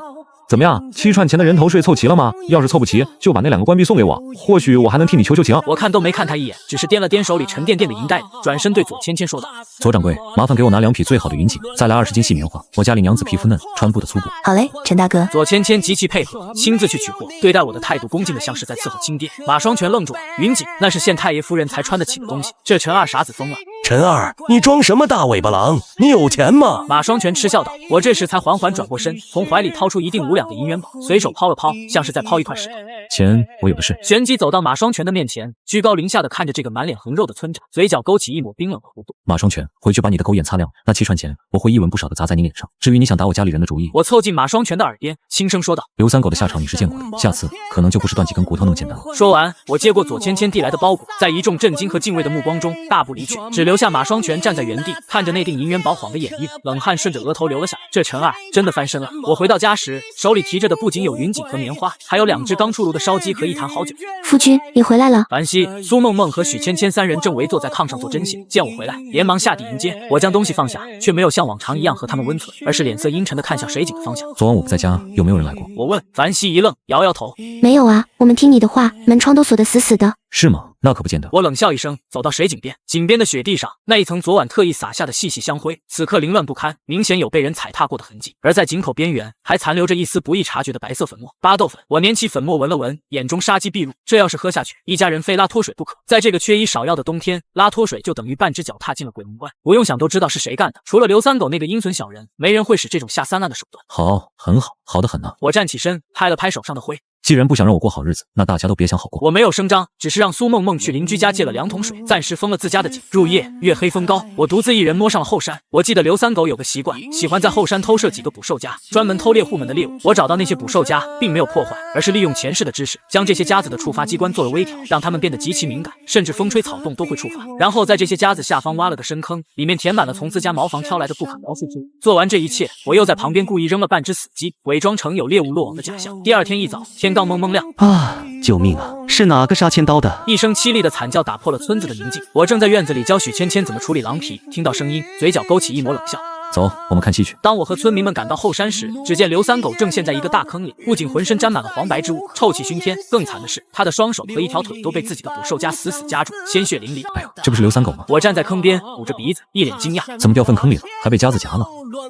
怎么样，7串钱的人头税凑齐了吗？要是凑不齐，就把那2个官币送给我，或许我还能替你求求情。我看都没看他一眼，只是掂了掂手里沉甸甸的银袋子，转身对左芊芊说道：“左掌柜，麻烦给我拿2匹最好的云锦，再来20斤细棉花。我家里娘子皮肤嫩，穿布的粗布。”好嘞，陈大哥。左芊芊极其配合，亲自去取货，对待我的态度恭敬的像是在伺候亲爹。马双全愣住了，云锦那是县太爷夫人才穿得起的东西，这陈二傻子疯了。陈二，你装什么大尾巴狼？你有钱吗？马双全嗤笑道。我这时才缓缓转过身，从怀里掏出1锭5两的银元宝，随手抛了抛，像是在抛一块石头。钱我有的是。旋即走到马双全的面前，居高临下的看着这个满脸横肉的村长，嘴角勾起一抹冰冷的弧度。马双全，回去把你的狗眼擦亮，那7串钱我会一文不少的砸在你脸上。至于你想打我家里人的主意，我凑近马双全的耳边，轻声说道：“刘三狗的下场你是见过的，下次可能就不是断几根骨头那么简单了。”说完，我接过左芊芊递来的包裹，在一众震惊和敬畏的目光中大步离去，只留下马双全站在原地，看着那锭银元宝晃得眼晕，冷汗顺着额头流了下来。这陈二真的翻身了。我回到家时，手里提着的不仅有云锦和棉花，还有2只刚出炉的烧鸡和一坛好酒。夫君，你回来了。樊熙、苏梦梦和许芊芊3人正围坐在炕上做针线，见我回来，连忙下地迎接。我将东西放下，却没有像往常一样和他们温存，而是脸色阴沉地看向水井的方向。昨晚我不在家，有没有人来过？我问。樊熙一愣，摇摇头，没有啊，我们听你的话，门窗都锁得死死的。是吗？那可不见得。我冷笑一声，走到水井边，井边的雪地上那一层昨晚特意撒下的细细香灰，此刻凌乱不堪，明显有被人踩踏过的痕迹。而在井口边缘还残留着一丝不易察觉的白色粉末，巴豆粉。我捻起粉末闻了闻，眼中杀机毕露。这要是喝下去，一家人非拉脱水不可。在这个缺医少药的冬天，拉脱水就等于半只脚踏进了鬼门关。不用想都知道是谁干的，除了刘三狗那个阴损小人，没人会使这种下三滥的手段。好，很好，好得很呢。我站起身，拍了拍手上的灰。既然不想让我过好日子，那大家都别想好过。我没有声张，只是让苏梦梦去邻居家借了2桶水，暂时封了自家的井。入夜，月黑风高，我独自一人摸上了后山。我记得刘三狗有个习惯，喜欢在后山偷设几个捕兽夹，专门偷猎户们的猎物。我找到那些捕兽夹，并没有破坏，而是利用前世的知识，将这些夹子的触发机关做了微调，让它们变得极其敏感，甚至风吹草动都会触发。然后在这些夹子下方挖了个深坑，里面填满了从自家茅房挑来的不可描述之物。做完这一切，我又在旁边故意扔了半只死鸡，伪装成有猎物落网的假象。第二天一早，天刚蒙蒙亮。救命啊！是哪个杀千刀的？一声凄厉的惨叫打破了村子的宁静。我正在院子里教许芊芊怎么处理狼皮，听到声音，嘴角勾起一抹冷笑。走，我们看戏去。当我和村民们赶到后山时，只见刘三狗正陷在一个大坑里，不仅浑身沾满了黄白之物，臭气熏天，更惨的是，他的双手和一条腿都被自己的捕兽夹死死夹住，鲜血淋漓。哎呦，这不是刘三狗吗？我站在坑边，捂着鼻子，一脸惊讶，怎么掉粪坑里了，还被夹子夹了？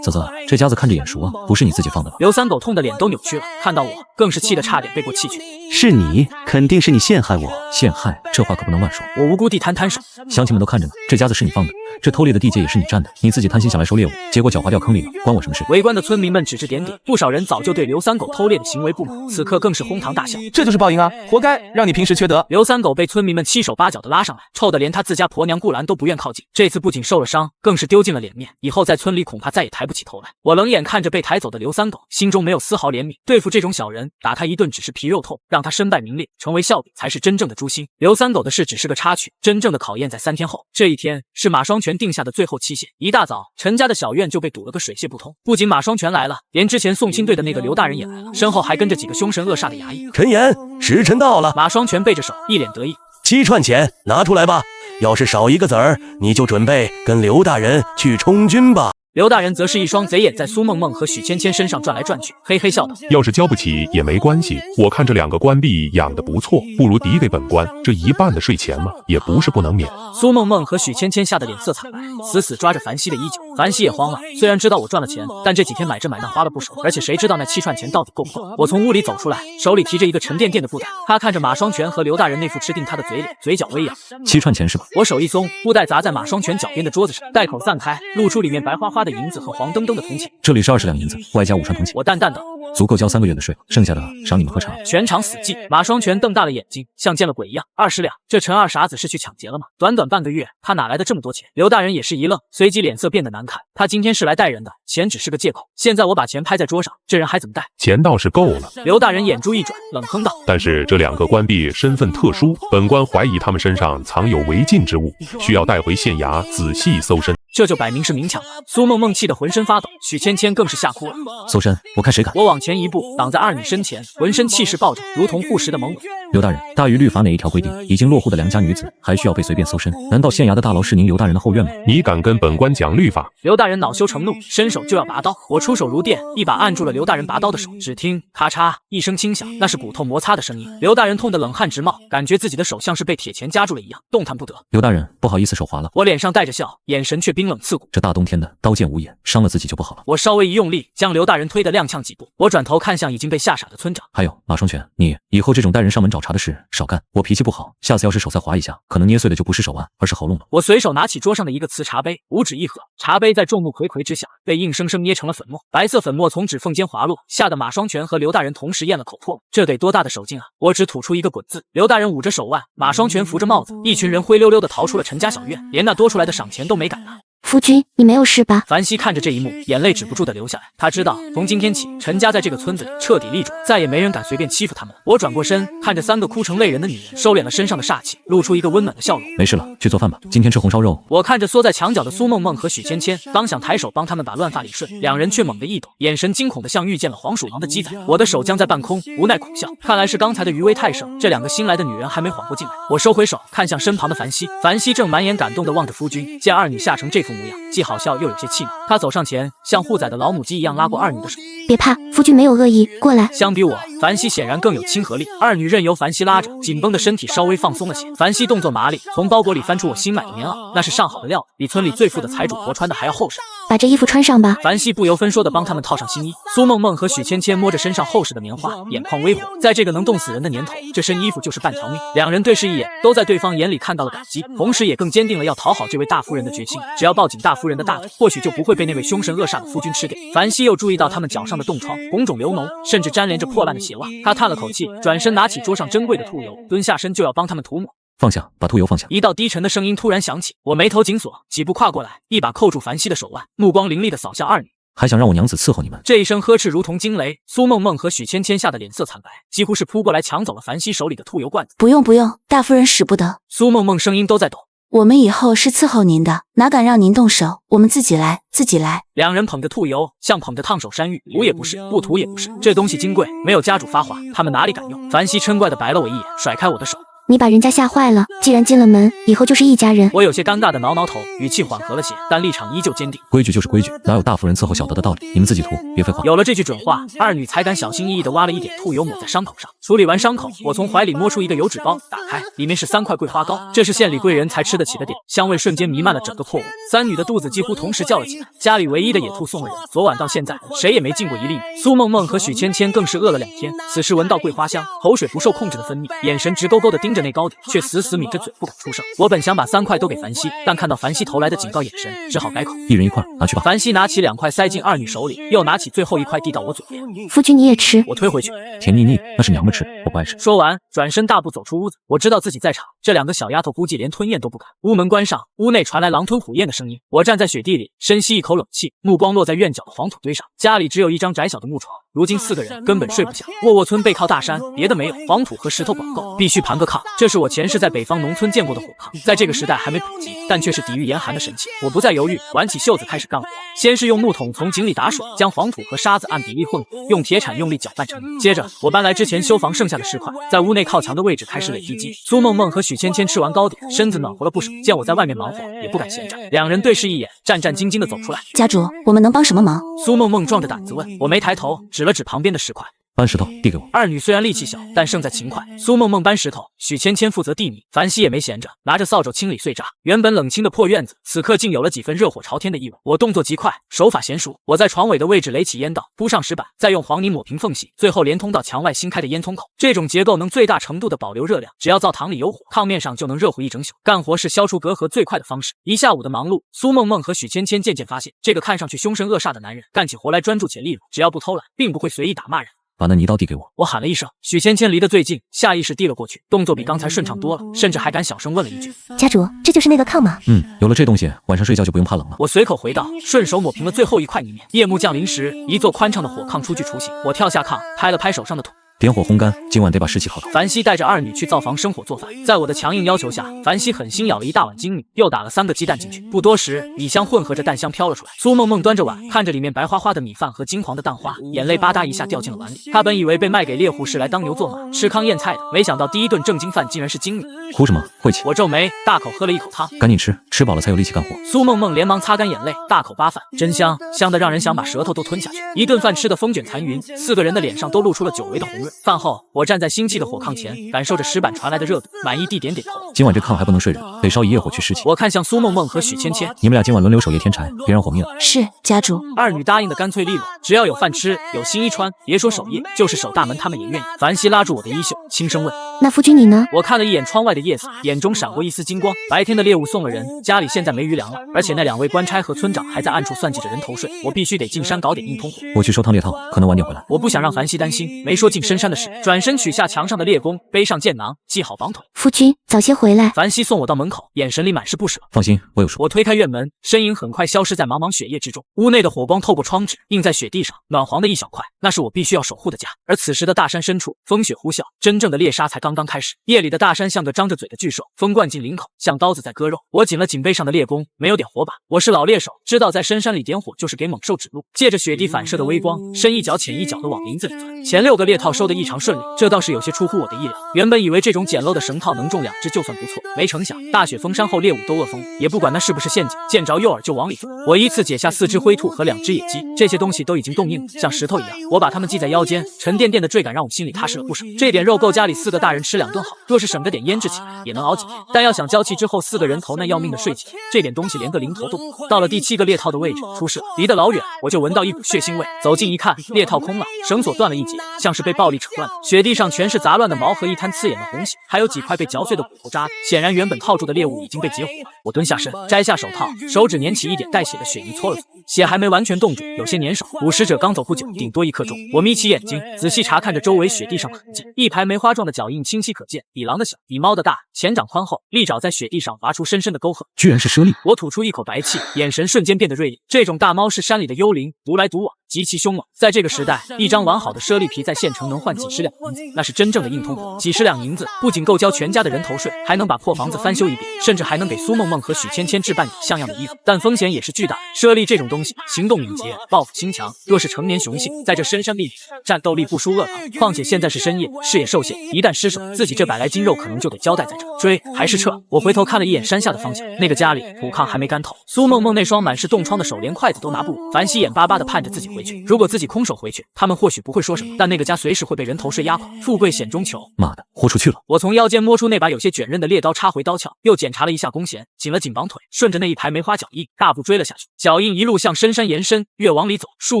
啧啧，这夹子看着眼熟啊，不是你自己放的吧？刘三狗痛得脸都扭曲了，看到我更是气得差点背过气去。是你，肯定是你陷害我。陷害，这话可不能乱说。我无辜地摊摊手，乡亲们都看着呢，这夹子是你放的，这偷猎的地界也是你占的，你自己贪心想来收猎物，结果狡猾掉坑里了，关我什么事？围观的村民们指指点点，不少人早就对刘三狗偷猎的行为不满，此刻更是哄堂大笑。这就是报应啊，活该，让你平时缺德。刘三狗被村民们七手八脚的拉上来，臭得连他自家婆娘顾兰都不愿靠近。这次不仅受了伤，更是丢尽了脸面，以后在村里恐怕再也也抬不起头来。我冷眼看着被抬走的刘三狗，心中没有丝毫怜悯。对付这种小人，打他一顿只是皮肉痛，让他身败名裂，成为笑柄才是真正的诛心。刘三狗的事只是个插曲，真正的考验在3天后。这一天是马双全定下的最后期限。一大早，陈家的小院就被堵了个水泄不通。不仅马双全来了，连之前送亲队的那个刘大人也来了，身后还跟着几个凶神恶煞的衙役。陈岩，时辰到了。马双全背着手，一脸得意。7串钱拿出来吧，要是少一个子儿，你就准备跟刘大人去充军吧。刘大人则是一双贼眼在苏梦梦和许芊芊身上转来转去，嘿嘿笑道：“要是交不起也没关系，我看这2个官吏养得不错，不如抵给本官这1半的税钱嘛，也不是不能免。”苏梦梦和许芊芊吓得脸色惨白，死死抓着樊熙的衣角。樊熙也慌了，虽然知道我赚了钱，但这几天买这买那花了不少，而且谁知道那7串钱到底够不够？我从屋里走出来，手里提着一个沉甸甸的布袋。他看着马双全和刘大人那副吃定他的嘴脸，嘴角微扬。7串钱是吧？我手一松，布袋砸在马双全脚边的桌子上，袋口散开，露出里面白花花的银子和黄灯灯的铜钱。这里是20两银子，外加5串铜钱。我淡淡的。足够交3个月的税，剩下的赏你们喝茶。全场死寂，马双全瞪大了眼睛，像见了鬼一样。20两，这陈二傻子是去抢劫了吗？短短半个月，他哪来的这么多钱？刘大人也是一愣，随即脸色变得难看。他今天是来带人的，钱只是个借口。现在我把钱拍在桌上，这人还怎么带？钱倒是够了。刘大人眼珠一转，冷哼道：“但是这2个官吏身份特殊，本官怀疑他们身上藏有违禁之物，需要带回县衙仔细搜身。”这就摆明是明抢了。苏梦梦气得浑身发抖，许芊芊更是吓哭了。搜身，我看谁敢！我往前一步，挡在二女身前，浑身气势暴涨，如同护食的猛鬼。刘大人，大于律法哪一条规定，已经落户的良家女子还需要被随便搜身？难道县衙的大牢是您刘大人的后院吗？你敢跟本官讲律法？刘大人恼羞成怒，伸手就要拔刀。我出手如电，一把按住了刘大人拔刀的手。只听咔嚓一声轻响，那是骨头摩擦的声音。刘大人痛得冷汗直冒，感觉自己的手像是被铁钳夹住了一样，动弹不得。刘大人，不好意思，手滑了。我脸上带着笑，眼神却冰冷刺骨。这大冬天的，刀剑无眼，伤了自己就不好了。我稍微一用力，将刘大人推得踉跄几步。我转头看向已经被吓傻的村长。还有马双全，你以后这种带人上门找茬的事少干。我脾气不好，下次要是手再滑一下，可能捏碎的就不是手腕，而是喉咙了。我随手拿起桌上的一个瓷茶杯，五指一合，茶杯在众目睽睽之下被硬生生捏成了粉末，白色粉末从指缝间滑落，吓得马双全和刘大人同时咽了口唾沫。这得多大的手劲啊！我只吐出一个滚字。刘大人捂着手腕，马双全扶着帽子，一群人灰溜溜的逃出了陈家小院，连那多出来的赏钱都没敢拿。夫君，你没有事吧？樊熙看着这一幕，眼泪止不住的流下来。他知道，从今天起，陈家在这个村子里彻底立住，再也没人敢随便欺负他们了。我转过身，看着3个哭成泪人的女人，收敛了身上的煞气，露出一个温暖的笑容。没事了，去做饭吧。今天吃红烧肉。我看着缩在墙角的苏梦梦和许芊芊，刚想抬手帮他们把乱发理顺，两人却猛地一抖，眼神惊恐的像遇见了黄鼠狼的鸡仔。我的手僵在半空，无奈苦笑。看来是刚才的余威太盛，这2个新来的女人还没缓过劲来。我收回手，看向身旁的樊熙，樊熙正满眼感动的望着夫君，见二女吓成这副模样，既好笑又有些气恼。他走上前，像护崽的老母鸡一样拉过二女的手。别怕，夫君没有恶意，过来。相比我，樊熙显然更有亲和力。二女任由樊熙拉着，紧绷的身体稍微放松了些。樊熙动作麻利，从包裹里翻出我新买的棉袄，那是上好的料子，比村里最富的财主婆穿的还要厚实。把这衣服穿上吧。樊熙不由分说的帮他们套上新衣。苏梦梦和许芊芊摸着身上厚实的棉花，眼眶微红。在这个能冻死人的年头，这身衣服就是半条命。两人对视一眼，都在对方眼里看到了感激，同时也更坚定了要讨好这位大夫人的决心。只要抱紧大夫人的大腿，或许就不会被那位凶神恶煞的夫君吃掉。樊熙又注意到他们脚上的冻疮，红肿流脓，甚至沾连着破烂的鞋袜。他叹了口气，转身拿起桌上珍贵的兔油，蹲下身就要帮他们涂抹。放下，把兔油放下。一道低沉的声音突然响起，我眉头紧锁，几步跨过来，一把扣住樊熙的手腕，目光凌厉地扫向二女。还想让我娘子伺候你们？这一声呵斥如同惊雷，苏梦梦和许芊芊吓得脸色惨白，几乎是扑过来抢走了樊熙手里的兔油罐子。不用不用，大夫人使不得。苏梦梦声音都在抖。我们以后是伺候您的，哪敢让您动手？我们自己来，自己来。两人捧着兔油，像捧着烫手山芋，涂也不是，不涂也不是。这东西金贵，没有家主发话，他们哪里敢用？樊熙嗔怪地白了我一眼，甩开我的手。你把人家吓坏了，既然进了门，以后就是一家人。我有些尴尬的挠挠头，语气缓和了些，但立场依旧坚定。规矩就是规矩，哪有大夫人伺候小德的道理？你们自己涂，别废话。有了这句准话，二女才敢小心翼翼地挖了一点兔油抹在伤口上。处理完伤口，我从怀里摸出一个油纸包，打开，里面是3块桂花糕，这是县里贵人才吃得起的点，香味瞬间弥漫了整个破屋。三女的肚子几乎同时叫了起来。家里唯一的野兔送了人，昨晚到现在谁也没进过1粒米。苏梦梦和许芊芊更是饿了2天，此时闻到桂花香，口水不受控制的分泌，眼神直勾勾地盯盯着那糕点，却死死抿着嘴不敢出声。我本想把3块都给凡西，但看到凡西投来的警告眼神，只好改口，1人1块，拿去吧。凡西拿起2块塞进二女手里，又拿起最后1块递到我嘴边。夫君你也吃。我推回去，甜腻腻，那是娘们吃，我不爱吃。说完，转身大步走出屋子。我知道自己在场，这2个小丫头估计连吞咽都不敢。屋门关上，屋内传来狼吞虎咽的声音。我站在雪地里，深吸一口冷气，目光落在院角的黄土堆上。家里只有一张窄小的木床，如今4个人根本睡不下。沃沃村背靠大山，别的没有，黄土和石头管够，必须盘个炕。这是我前世在北方农村见过的火炕，在这个时代还没普及，但却是抵御严寒的神器。我不再犹豫，挽起袖子开始干活。先是用木桶从井里打水，将黄土和沙子按比例混合，用铁铲用力搅拌成泥。接着，我搬来之前修房剩下的石块，在屋内靠墙的位置开始垒地基。苏梦梦和许芊芊吃完糕点，身子暖和了不少，见我在外面忙活，也不敢闲着。2人对视一眼，战战兢兢地走出来。家主，我们能帮什么忙？苏梦梦壮着胆子问。我没抬头，指了指旁边的石块。搬石头递给我。二女虽然力气小，但胜在勤快。苏梦梦搬石头，许芊芊负责地米，凡西也没闲着，拿着扫帚清理碎渣。原本冷清的破院子，此刻竟有了几分热火朝天的意味。我动作极快，手法娴熟。我在床尾的位置垒起烟道，铺上石板，再用黄泥抹平缝隙，最后连通到墙外新开的烟囱口。这种结构能最大程度的保留热量，只要灶堂里有火，炕面上就能热乎一整宿。干活是消除隔阂最快的方式。一下午的忙碌，苏梦梦和许芊芊渐渐发现，这个看上去凶神恶煞的男人，干起活来专注且利落，只要不偷懒，并不会随意打骂人。把那泥刀递给我。我喊了一声，许芊芊离得最近，下意识递了过去，动作比刚才顺畅多了，甚至还敢小声问了一句：“家主，这就是那个炕吗？”有了这东西，晚上睡觉就不用怕冷了。我随口回道，顺手抹平了最后1块泥面。夜幕降临时，一座宽敞的火炕初具雏形。我跳下炕，拍了拍手上的土。点火烘干，今晚得把尸气烤透。凡西带着二女去灶房生火做饭，在我的强硬要求下，凡西狠心舀了一大碗精米，又打了3个鸡蛋进去。不多时，米香混合着蛋香飘了出来。苏梦梦端着碗，看着里面白花花的米饭和金黄的蛋花，眼泪吧嗒一下掉进了碗里。她本以为被卖给猎户是来当牛做马、吃糠咽菜的，没想到第一顿正经饭竟然是精米。哭什么？晦气！我皱眉，大口喝了一口汤，赶紧吃，吃饱了才有力气干活。苏梦梦连忙擦干眼泪，大口扒饭，真香，香得让人想把舌头都吞下去。一顿饭吃得风卷残云，4个人的脸上都露出了久违的红润。饭后，我站在新砌的火炕前，感受着石板传来的热度，满意地点点头。今晚这炕还不能睡人，得烧1夜火去湿气。我看向苏梦梦和许芊芊，你们俩今晚轮流守夜添柴，别让火灭了。是，家主。二女答应的干脆利落，只要有饭吃，有新衣穿，别说守夜，就是守大门，他们也愿意。凡西拉住我的衣袖，轻声问：“那夫君你呢？”我看了一眼窗外的夜色，眼中闪过一丝金光。白天的猎物送了人，家里现在没余粮了，而且那2位官差和村长还在暗处算计着人头税，我必须得进山搞点硬通活。我去收趟猎套，可能晚点回来。我不想让凡西担心，没说进深山的事，转身取下墙上的猎弓，背上箭囊，系好绑腿。夫君早些回来。凡西送我到门口，眼神里满是不舍。放心，我有数。我推开院门，身影很快消失在茫茫雪夜之中。屋内的火光透过窗纸，映在雪地上，暖黄的一小块，那是我必须要守护的家。而此时的大山深处，风雪呼啸，真正的猎杀才刚刚开始。夜里的大山像个张着嘴的巨兽，风灌进领口，像刀子在割肉。我紧了紧背上的猎弓，没有点火把。我是老猎手，知道在深山里点火就是给猛兽指路。借着雪地反射的微光，深一脚浅一脚的往林子里钻。前6个猎套收得异常顺利，这倒是有些出乎我的意料。原本以为这种简陋的绳套能中2只就算不错，没成想大雪封山后猎物都饿疯，也不管那是不是陷阱，见着诱饵就往里钻。我依次解下4只灰兔和2只野鸡，这些东西都已经冻硬了，像石头一样。我把它们系在腰间，沉甸甸的坠感让我心里踏实了不少。这点肉够家里4个大人吃2顿好，若是省着点腌制起来，也能熬几天。但要想交气之后4个人头那要命的睡起来，这点东西连个零头都不够。到了第7个猎套的位置，出事了，离得老远，我就闻到一股血腥味。走近一看，猎套空了，绳索断了一截，像是被暴力扯断的。雪地上全是杂乱的毛和一滩刺眼的红血，还有几块被嚼碎的骨头渣子。显然原本套住的猎物已经被结活了。我蹲下身，摘下手套，手指捻起一点带血的血泥搓了搓，血还没完全冻住，有些粘手。捕食者刚走不久，顶多1克重。我眯起眼睛，仔细查看着周围雪地上的痕迹，一排梅花状的脚印清晰可见，比狼的小，比猫的大，前掌宽厚，利爪在雪地上划出深深的沟壑。居然是猞猁！我吐出一口白气，眼神瞬间变得锐利。这种大猫是山里的幽灵，独来独往，极其凶猛。在这个时代，一张完好的猞猁皮在县城能换几10两银子，那是真正的硬通货。几10两银子不仅够交全家的人头税，还能把破房子翻修一遍，甚至还能给苏梦梦和许芊芊置办点像样的衣服。但风险也是巨大的。猞猁这种东西，行动敏捷，报复心强，若是成年雄性，在这深山密林，战斗力不输恶狼。况且现在是深夜，视野受限，一旦失手，自己这100来斤肉可能就得交代在这。追还是撤？我回头看了一眼山下的方向，那个家里土炕还没干透，苏梦梦那双满是冻疮的手连筷子都拿不稳。凡西眼巴巴地盼着自己回去，如果自己空手回去，他们或许不会说什么，但那个家随时会被人头税压垮，富贵险中求。妈的，豁出去了！我从腰间摸出那把有些卷刃的猎刀，插回刀鞘，又检查了一下弓弦，紧了紧绑腿，顺着那一排梅花脚印，大步追了下去。脚印一路向向深山延伸，越往里走，树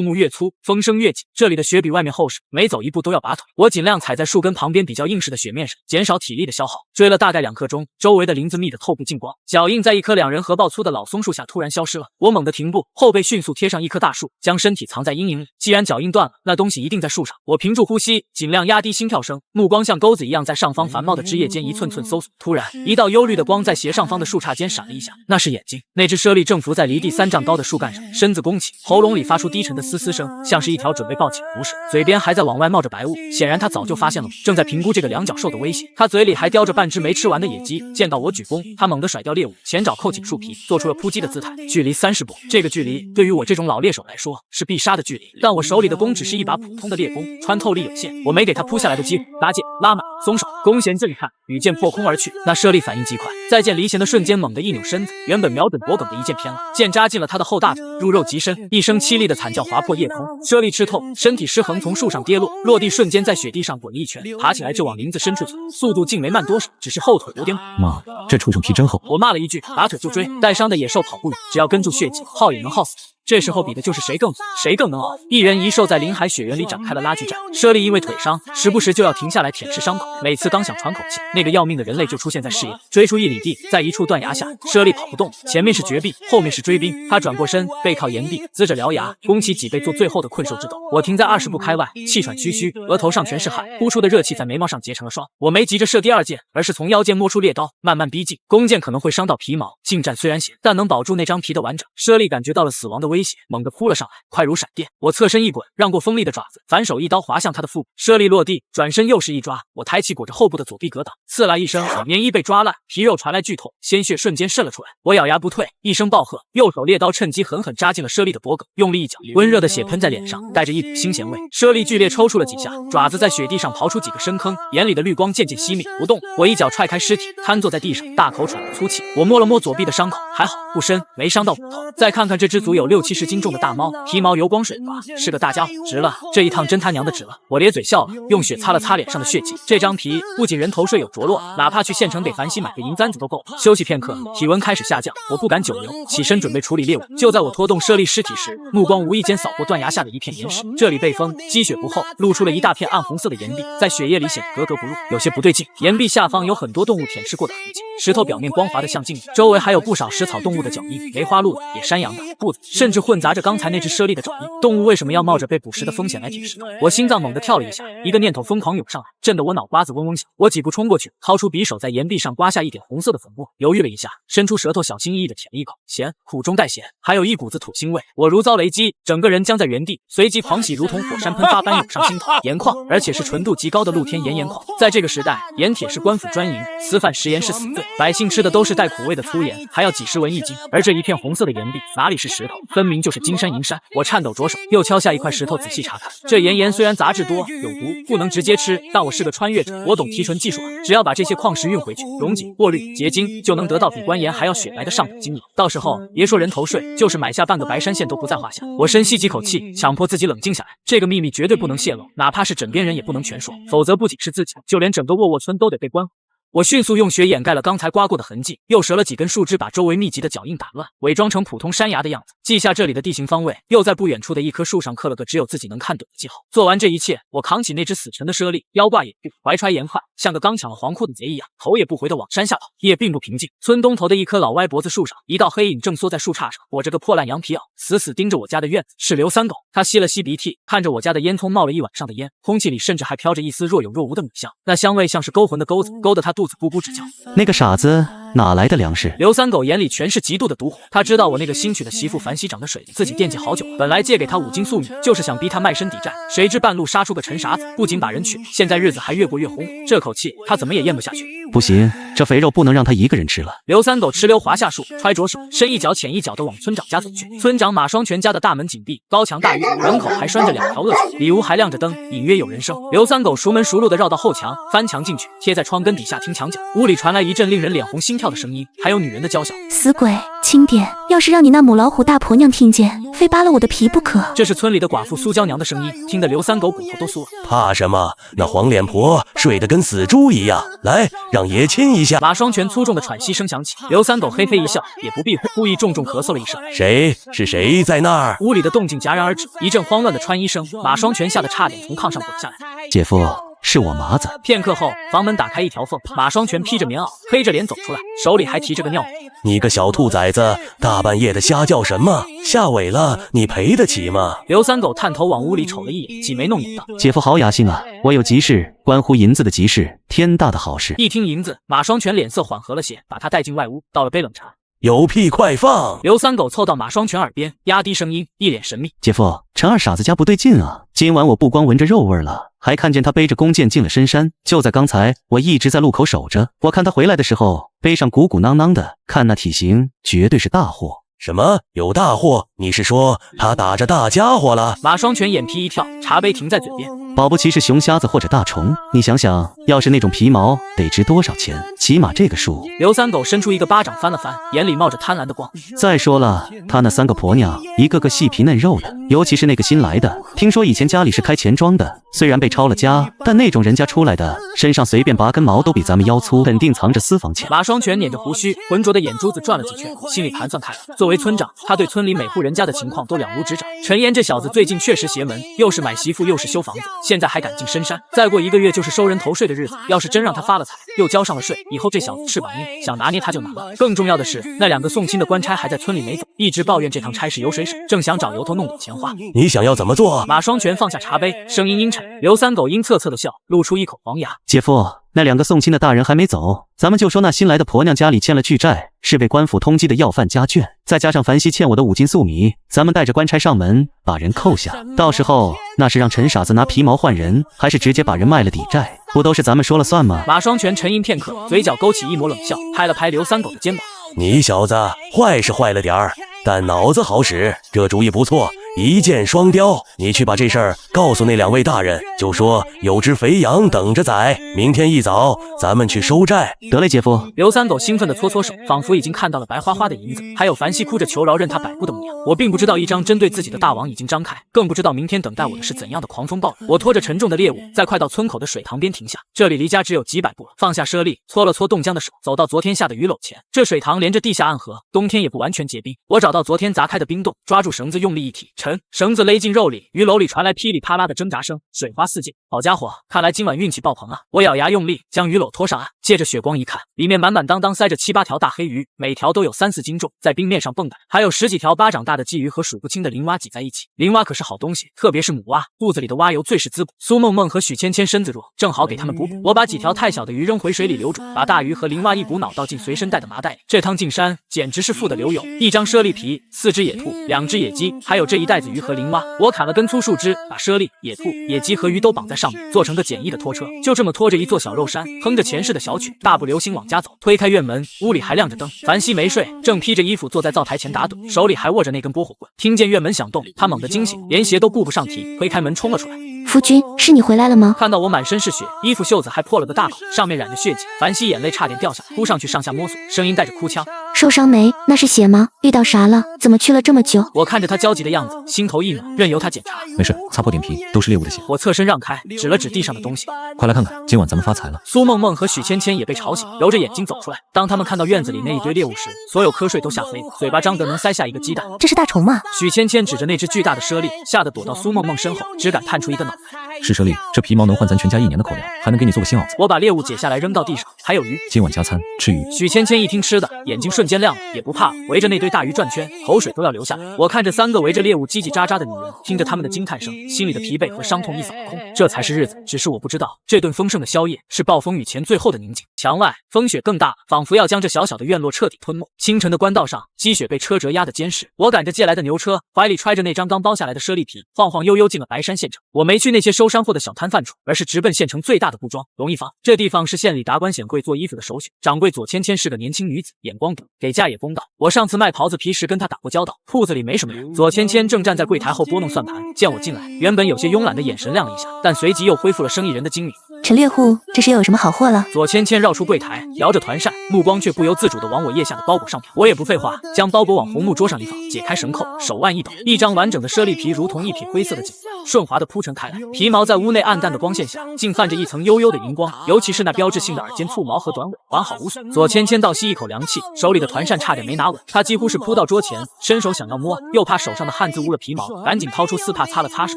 木越粗，风声越紧。这里的雪比外面厚实，每走一步都要拔腿。我尽量踩在树根旁边比较硬实的雪面上，减少体力的消耗。追了大概2刻钟，周围的林子密得透不进光，脚印在一棵2人合抱粗的老松树下突然消失了。我猛地停步，后背迅速贴上一棵大树，将身体藏在阴影里。既然脚印断了，那东西一定在树上。我屏住呼吸，尽量压低心跳声，目光像钩子一样在上方繁茂的枝叶间一寸寸搜索。突然，一道幽绿的光在斜上方的树杈间闪了一下，那是眼睛。那只猞猁正伏在离地3丈高的树干上，身子弓起，喉咙里发出低沉的嘶嘶声，像是一条准备暴起的毒蛇，嘴边还在往外冒着白雾。显然它早就发现了我，正在评估这个2脚兽的威胁。它嘴里还叼着半只没吃完的野鸡，见到我举弓，它猛地甩掉猎物，前爪扣紧树皮，做出了扑击的姿态。距离30步，这个距离对于我这种老猎手来说是必杀的距离，但我手里的弓只是一把普通的猎弓，穿透力有限，我没给它扑下来的机会。拉箭，拉马，松手，弓弦这里看，羽箭破空而去。那猞猁反应极快，在箭离弦的瞬间猛地一扭身子，原本瞄准脖颈的一箭偏了，箭扎进了他的后大腿，入肉极深，一声凄厉的惨叫划破夜空。猞猁吃透，身体失衡从树上跌落，落地瞬间在雪地上滚了一圈，爬起来就往林子深处窜，速度竟没慢多少，只是后腿有点猛。妈，这畜生皮真厚！我骂了一句，拔腿就追。带伤的野兽跑不远，只要跟住血迹，耗也能耗死。这时候比的就是谁更能熬。一人一兽在林海雪原里展开了拉锯战。猞猁因为腿伤，时不时就要停下来舔舐伤口，每次刚想喘口气，那个要命的人类就出现在视野，追出1里地，在一处断崖下，猞猁跑不动，前面是绝壁，后面是追兵。他转过身，背靠岩壁，呲着獠牙，弓起脊背做最后的困兽之斗。我停在20步开外，气喘吁吁，额头上全是汗，呼出的热气在眉毛上结成了霜。我没急着射第2箭，而是从腰间摸出猎刀，慢慢逼近。弓箭可能会伤到皮毛，近战虽然险，但能保住那张皮的完整。猞猁感觉到了死亡的威胁，猛地扑了上来，快如闪电。我侧身一滚，让过锋利的爪子，反手一刀划向他的腹部。猞猁落地，转身又是一抓，我抬起裹着后部的左臂格挡，刺啦一声，棉衣被抓烂，皮肉传来剧痛，鲜血瞬间渗了出来。我咬牙不退，一声暴喝，右手猎刀趁机狠狠扎进了猞猁的脖颈，用力一绞，温热的血喷在脸上，带着一股腥咸味。猞猁剧烈抽搐了几下，爪子在雪地上刨出几个深坑，眼里的绿光渐渐熄灭，不动。我一脚踹开尸体，瘫坐在地上，大口喘着粗气。我摸了摸左臂的伤口，还好不深，没伤到骨头。再看看这只足有60-70斤重的大猫，皮毛油光水滑，是个大家伙，值了，这一趟真他娘的值了。我咧嘴笑了，用血擦了擦脸上的血迹。这张皮不仅人头税有着落，哪怕去县城得繁星买个银簪子都够了。休息片刻，体温开始下降，我不敢久留，起身准备处理猎物。就在我拖动猞猁尸体时，目光无意间扫过断崖下的一片岩石，这里被风，积雪不厚，露出了一大片暗红色的岩壁，在雪夜里显得格格不入。有些不对劲，岩壁下方有很多动物舔舐过的痕迹，石头表面光滑的像镜子，周围还有不少食草动物的脚印，梅花鹿的、野山羊的、步子，甚至混杂着刚才那只猞猁的爪印。动物为什么要冒着被捕食的风险来舔石头？我心脏猛地跳了一下，一个念头疯狂涌上来，震得我脑瓜子嗡嗡响。我几步冲过去，掏出匕首在岩壁上刮下一点红色的粉末，犹豫了一下，伸出舌头小心翼翼地舔了一口，咸，苦中带咸，还有一股子土腥味。我如遭雷击，整个人僵在原地，随即狂喜如同火山喷发般涌上心头。盐矿，而且是纯度极高的露天岩盐矿。在这个时代，盐铁是官府专营，私贩食盐是死罪，百姓吃的都是带苦味的粗盐，还要几10文1斤。而这一片红色的岩壁哪里是石头，分明就是金山银山。我颤抖着手，又敲下一块石头仔细查看。这盐虽然杂质多有毒，不能直接吃，但我是个穿越者，我懂提纯技术啊，只要把这些矿石运回去，溶解、过滤、结晶，就能得到比官盐还要雪白的上等精油。到时候别说人头税，就是买下半个白山县都不在话下。我深吸几口气，强迫自己冷静下来，这个秘密绝对不能泄露，哪怕是枕边人也不能全说，否则不仅是自己，就连整个沃沃村都得被关。我迅速用雪掩盖了刚才刮过的痕迹，又折了几根树枝把周围密集的脚印打乱，伪装成普通山崖的样子，记下这里的地形方位，又在不远处的一棵树上刻了个只有自己能看懂的记号。做完这一切，我扛起那只死沉的猞猁，腰挂野具，怀揣盐块，像个刚抢了黄库的贼一样，头也不回地往山下跑。夜并不平静，村东头的一棵老歪脖子树上，一道黑影正缩在树杈上，裹着个破烂羊皮袄，死死盯着我家的院子。是刘三狗，他吸了吸鼻涕，看着我家的烟囱冒了一晚上的烟，空气里甚至还飘着一丝若有若无的米香，那香味像是勾魂的钩子，勾得他肚子咕咕直叫。那个傻子哪来的粮食？刘三狗眼里全是极度的毒火，他知道我那个新娶的媳妇樊西长得水灵，自己惦记好久，本来借给他5斤粟米，就是想逼他卖身抵债，谁知半路杀出个陈傻子，不仅把人娶，现在日子还越过越红火，这口气他怎么也咽不下去。不行，这肥肉不能让他一个人吃了。刘三狗哧溜滑下树，揣着手，深一脚浅一脚地往村长家走去。村长马双全家的大门紧闭，高墙大院，门口还拴着2条恶犬，里屋还亮着灯，隐约有人声。刘三狗熟门熟路地绕到后墙，翻墙进去，贴在窗根底下听墙角。屋里传来一阵令人脸红心跳跳的声音，还有女人的娇小。死鬼，轻点！要是让你那母老虎大婆娘听见，非扒了我的皮不可。这是村里的寡妇苏娇娘的声音，听得刘三狗骨头都酥了。怕什么？那黄脸婆睡得跟死猪一样，来，让爷亲一下。马双全粗重的喘息声响起，刘三狗嘿嘿一笑，也不避讳，故意重重咳嗽了一声。谁？是谁在那儿？屋里的动静戛然而止，一阵慌乱的穿衣声，马双全吓得差点从炕上滚下来。姐夫，是我麻子。片刻后，房门打开一条缝，马双全披着棉袄，黑着脸走出来，手里还提着个尿壶。你个小兔崽子，大半夜的瞎叫什么？吓萎了，你赔得起吗？刘三狗探头往屋里瞅了一眼，挤眉弄眼道：“姐夫好雅兴啊，我有急事，关乎银子的急事，天大的好事。”一听银子，马双全脸色缓和了些，把他带进外屋，倒了杯冷茶。有屁快放！刘三狗凑到马双全耳边，压低声音，一脸神秘：“姐夫，陈二傻子家不对劲啊！今晚我不光闻着肉味了，还看见他背着弓箭进了深山。就在刚才，我一直在路口守着，我看他回来的时候，背上鼓鼓囊囊的，看那体型，绝对是大货。”什么有大货？你是说他打着大家伙了？马双全眼皮一跳，茶杯停在嘴边。保不齐是熊瞎子或者大虫，你想想，要是那种皮毛得值多少钱？起码这个数。刘三狗伸出一个巴掌翻了翻，眼里冒着贪婪的光。再说了，他那3个婆娘，一个个细皮嫩肉的，尤其是那个新来的，听说以前家里是开钱庄的，虽然被抄了家，但那种人家出来的，身上随便拔根毛都比咱们腰粗，肯定藏着私房钱。马双全捻着胡须，浑浊的眼珠子转了几圈，心里盘算开了。作为村长，他对村里每户人家的情况都了如指掌。陈岩这小子最近确实邪门，又是买媳妇又是修房子，现在还敢进深山，再过1个月就是收人头税的日子。要是真让他发了财，又交上了税，以后这小子翅膀硬，想拿捏他就拿了。更重要的是，那2个送亲的官差还在村里没走，一直抱怨这趟差事油水少，正想找由头弄点钱花。你想要怎么做？马双全放下茶杯，声音阴沉。刘三狗阴恻恻的笑，露出一口黄牙。姐夫，那2个送亲的大人还没走，咱们就说那新来的婆娘家里欠了巨债，是被官府通缉的要犯家眷，再加上樊西欠我的5斤粟米，咱们带着官差上门，把人扣下。到时候那是让陈傻子拿皮毛换人，还是直接把人卖了抵债，不都是咱们说了算吗？马双全沉吟片刻，嘴角勾起一抹冷笑，拍了拍刘三狗的肩膀。你小子坏是坏了点儿，但脑子好使，这主意不错，一箭双雕。你去把这事儿告诉那2位大人，就说有只肥羊等着宰，明天一早咱们去收债。得嘞，姐夫。刘三狗兴奋地搓搓手，仿佛已经看到了白花花的银子，还有樊西哭着求饶任他摆布的模样。我并不知道一张针对自己的大网已经张开，更不知道明天等待我的是怎样的狂风暴雨。我拖着沉重的猎物，在快到村口的水塘边停下，这里离家只有几百步了。放下猞猁，搓了搓冻僵的手，走到昨天下的鱼篓前。这水塘连着地下暗河，冬天也不完全结冰。我找到昨天砸开的冰洞，抓住绳子用力一提，沉，绳子勒进肉里，鱼篓里传来噼里啪啦的挣扎声，水花四溅。好家伙，看来今晚运气爆棚啊！我咬牙用力将鱼篓拖上岸，借着血光一看，里面满满当当塞着7、8条大黑鱼，每条都有3、4斤重，在冰面上蹦跶，还有10几条巴掌大的鲫鱼和数不清的鳞蛙挤在一起。鳞蛙可是好东西，特别是母蛙，肚子里的蛙油最是滋补。苏梦梦和许芊芊身子弱，正好给他们补补。我把几条太小的鱼扔回水里留住，把大鱼和鳞蛙一股脑倒进随身带的麻袋里。这趟进山简直是富得流油，1张猞猁皮，4只野兔，2只野鸡，还有这一袋子鱼和鳞蛙。我砍了根粗树枝，把猞猁、野兔、野鸡和鱼都绑在上面，做成个简易的拖车。就这么拖着一座小肉山，哼着前世的小曲，大步流星往家走。推开院门，屋里还亮着灯。樊西没睡，正披着衣服坐在灶台前打盹，手里还握着那根拨火棍。听见院门响动，他猛地惊醒，连鞋都顾不上提，推开门冲了出来。夫君，是你回来了吗？看到我满身是血，衣服袖子还破了个大口，上面染着血迹，樊西眼泪差点掉下来，扑上去上下摸索，声音带着哭腔。受伤没？那是血吗？遇到啥了？怎么去了这么久？我看着他焦急的样子，心头一暖，任由他检查。没事，擦破点皮，都是猎物的血。我侧身让开，指了指地上的东西。快来看看，今晚咱们发财了。苏梦梦和许芊芊也被吵醒，揉着眼睛走出来。当他们看到院子里那一堆猎物时，所有瞌睡都吓飞了，嘴巴张得能塞下一个鸡蛋。这是大虫吗？许芊芊指着那只巨大的猞猁，吓得躲到苏梦梦身后，只敢探出一个脑袋。是猞猁，这皮毛能换咱全家1年的口粮，还能给你做个新袄子。我把猎物解下来扔到地上，还有鱼，今晚加餐吃鱼。许芊芊一听吃的，眼睛瞬间亮了，也不怕，围着那堆大鱼转圈，口水都要流下来。我看着3个围着猎物叽叽喳喳的女人，听着他们的惊叹声，心里的疲惫和伤痛一扫而空。这才是日子，只是我不知道，这顿丰盛的宵夜是暴风雨前最后的宁静。墙外风雪更大，仿佛要将这小小的院落彻底吞没。清晨的官道上，积雪被车辙压得坚实。我赶着借来的牛车，怀里揣着那张刚剥下来的猞猁皮，晃晃悠悠进了白山县城。我没去那些收山货的小摊贩处，而是直奔县城最大的布庄荣义坊。这地方是县里达官显贵做衣服的首选，掌柜左芊芊是个年轻女子，眼光毒，给价也公道。我上次卖袍子皮时跟她打过交道，铺子里没什么人。左芊芊正站在柜台后拨弄算盘，见我进来，原本有些慵懒的眼神亮了一下，但随即又恢复了生意人的精明。陈略户，这是又有什么好货了？左芊芊绕出柜台，摇着团扇，目光却不由自主地往我腋下的包裹上瞟。我也不废话，将包裹往红木桌上一放，解开绳扣，手腕一抖，一张完整的猞猁皮如同一匹灰色的锦，顺滑地铺陈开来。皮毛在屋内暗淡的光线下，竟泛着一层幽幽的荧光，尤其是那标志性的耳尖簇毛和短尾，完好无损。左芊芊倒吸一口凉气，手里的团扇差点没拿稳，她几乎是扑到桌前，伸手想要摸，又怕手上的汗渍污了皮毛，赶紧掏出丝帕擦了擦手，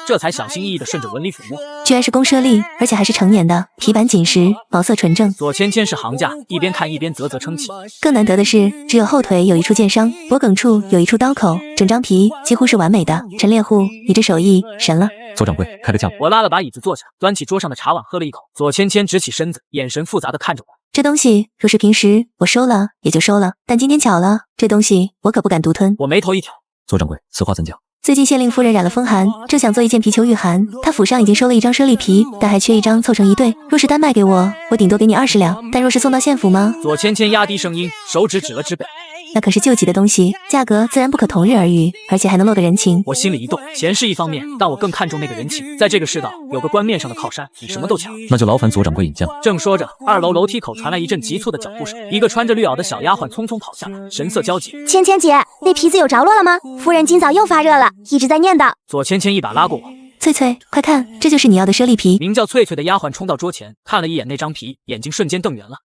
这才小心翼翼地顺着纹理抚摸。居然是公猞猁，而且还是成年的，皮板紧实，毛色纯正。左芊芊是行家，一边看一边啧啧称奇。更难得的是，只有后腿有一处剑伤，脖颈处有一处刀口，整张皮几乎是完美的。陈猎户，你这手艺神了。左掌柜，开个价。我拉了把椅子坐下，端起桌上的茶碗喝了一口。左芊芊直起身子，眼神复杂地看着我。这东西若是平时我收了也就收了，但今天巧了，这东西我可不敢独吞。我眉头一挑，左掌柜，此话怎讲？最近县令夫人染了风寒，正想做一件皮裘御寒。她府上已经收了一张猞猁皮，但还缺一张凑成一对。若是单卖给我，我顶多给你20两，但若是送到县府吗？左芊芊压低声音，手指指了指北。那可是救急的东西，价格自然不可同日而语，而且还能落个人情。我心里一动，钱是一方面，但我更看重那个人情。在这个世道，有个官面上的靠山，比什么都强。那就劳烦左掌柜引荐。正说着，2楼楼梯口传来一阵急促的脚步声，一个穿着绿袄的小丫鬟匆匆跑下来，神色焦急。芊芊姐，那皮子有着落了吗？夫人今早又发热了，一直在念叨。左芊芊一把拉过我。翠翠，快看，这就是你要的猞猁皮。名叫翠翠的丫鬟冲到桌前，看了一眼那张皮，眼睛瞬间瞪圆了。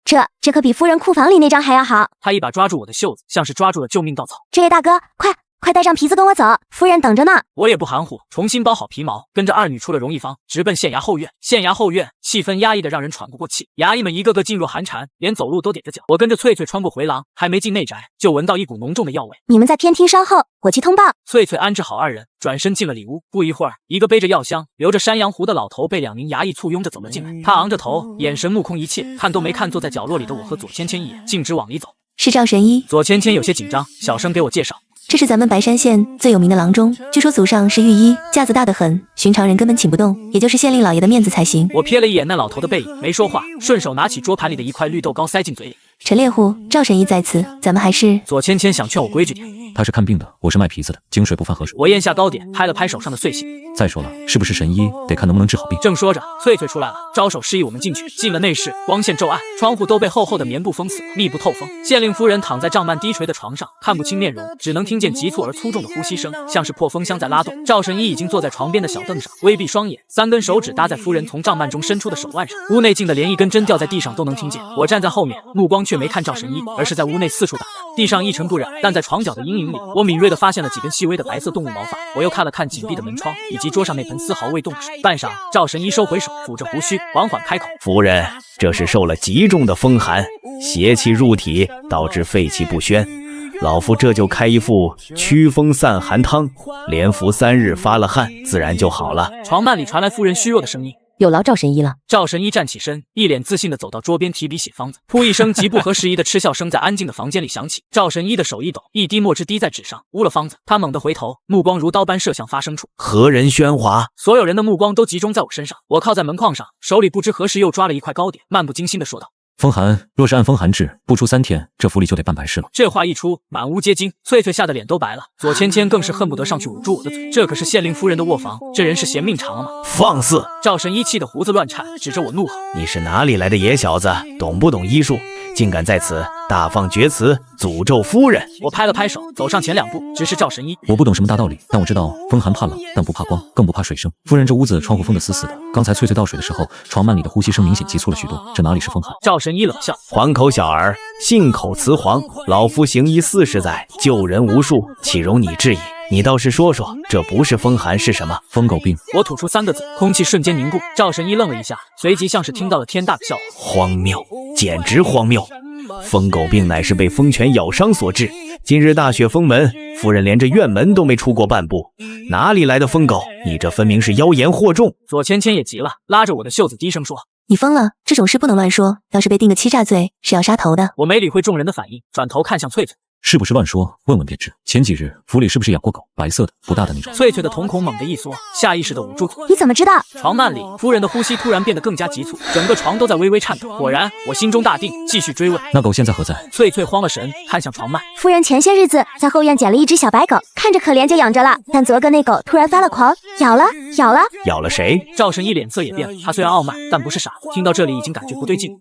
这可比夫人库房里那张还要好。她一把抓住我的袖子，像是抓住了救命稻草。这位大哥，快带上皮子跟我走，夫人等着呢。我也不含糊，重新包好皮毛，跟着二女出了荣义坊，直奔县衙后院。县衙后院气氛压抑的让人喘不过气，衙役们一个个噤若寒蝉，连走路都踮着脚。我跟着翠翠穿过回廊，还没进内宅，就闻到一股浓重的药味。你们在偏厅稍后，我去通报。翠翠安置好二人，转身进了里屋。不一会儿，一个背着药箱、留着山羊胡的老头被2名衙役簇拥着走了进来。他昂着头，眼神目空一切，看都没看坐在角落里的我和左芊芊一眼，径直往里走。是赵神医。左芊芊有些紧张，小声给我介绍。这是咱们白山县最有名的郎中，据说祖上是御医，架子大得很，寻常人根本请不动，也就是县令老爷的面子才行。我瞥了一眼那老头的背影，没说话，顺手拿起桌盘里的一块绿豆糕塞进嘴里。陈猎户，赵神医在此，咱们还是……左芊芊想劝我规矩点。他是看病的，我是卖皮子的，井水不犯河水。我咽下糕点，拍了拍手上的碎屑。再说了，是不是神医，得看能不能治好病。正说着，翠翠出来了，招手示意我们进去。进了内室，光线骤暗，窗户都被厚厚的棉布封死，密不透风。县令夫人躺在帐幔低垂的床上，看不清面容，只能听见急促而粗重的呼吸声，像是破风箱在拉动。赵神医已经坐在床边的小凳上，微闭双眼，3根手指搭在夫人从帐幔中伸出的手腕上。屋内静得连一根针掉在地上都能听见。我站在后面，目光却没看赵神医，而是在屋内四处打量。地上一尘不染，但在床角的阴影里，我敏锐地发现了几根细微的白色动物毛发。我又看了看紧闭的门窗，以及桌上那盆丝毫未动的水。半晌，赵神医收回手，抚着胡须，缓缓开口：“夫人，这是受了极重的风寒，邪气入体，导致肺气不宣。老夫这就开一副驱风散寒汤，连服3日，发了汗，自然就好了。”床幔里传来夫人虚弱的声音。有劳赵神医了。赵神医站起身，一脸自信地走到桌边，提笔写方子。噗一声极不合时宜的嗤笑声在安静的房间里响起。赵神医的手一抖，一滴墨汁滴在纸上，污了方子。他猛地回头，目光如刀般射向发声处。何人喧哗？所有人的目光都集中在我身上。我靠在门框上，手里不知何时又抓了一块糕点，漫不经心地说道：“风寒若是按风寒治，不出3天，这府里就得办白事了。”这话一出，满屋皆惊，翠翠吓得脸都白了，左芊芊更是恨不得上去捂住我的嘴。这可是县令夫人的卧房，这人是嫌命长了吗？放肆！赵神医气得胡子乱颤，指着我怒喝：“你是哪里来的野小子？懂不懂医术？竟敢在此大放厥词，诅咒夫人！”我拍了拍手，走上前2步，直视赵神医：“我不懂什么大道理，但我知道风寒怕冷，但不怕光，更不怕水声。夫人这屋子窗户封得死死的，刚才翠翠倒水的时候，床幔里的呼吸声明显急促了许多，这哪里是风寒？”赵神医冷笑：“黄口小儿，信口雌黄。老夫行医40载，救人无数，岂容你质疑？你倒是说说，这不是风寒是什么？疯狗病。”我吐出3个字，空气瞬间凝固。赵神医愣了一下，随即像是听到了天大的笑话：“荒谬，简直荒谬！疯狗病乃是被疯犬咬伤所致。今日大雪封门，夫人连这院门都没出过半步，哪里来的疯狗？你这分明是妖言惑众！”左芊芊也急了，拉着我的袖子低声说：“你疯了，这种事不能乱说，要是被定个欺诈罪，是要杀头的。”我没理会众人的反应，转头看向翠翠。是不是乱说？问问便知。前几日府里是不是养过狗？白色的，不大的那种。翠翠的瞳孔猛地一缩，下意识地捂住嘴。你怎么知道？床幔里，夫人的呼吸突然变得更加急促，整个床都在微微颤抖。果然，我心中大定，继续追问。那狗现在何在？翠翠慌了神，看向床幔。夫人前些日子在后院捡了一只小白狗，看着可怜就养着了，但昨个那狗突然发了狂，咬了谁？赵神医脸色也变了，他虽然傲慢，但不是傻子。听到这里已经感觉不对劲。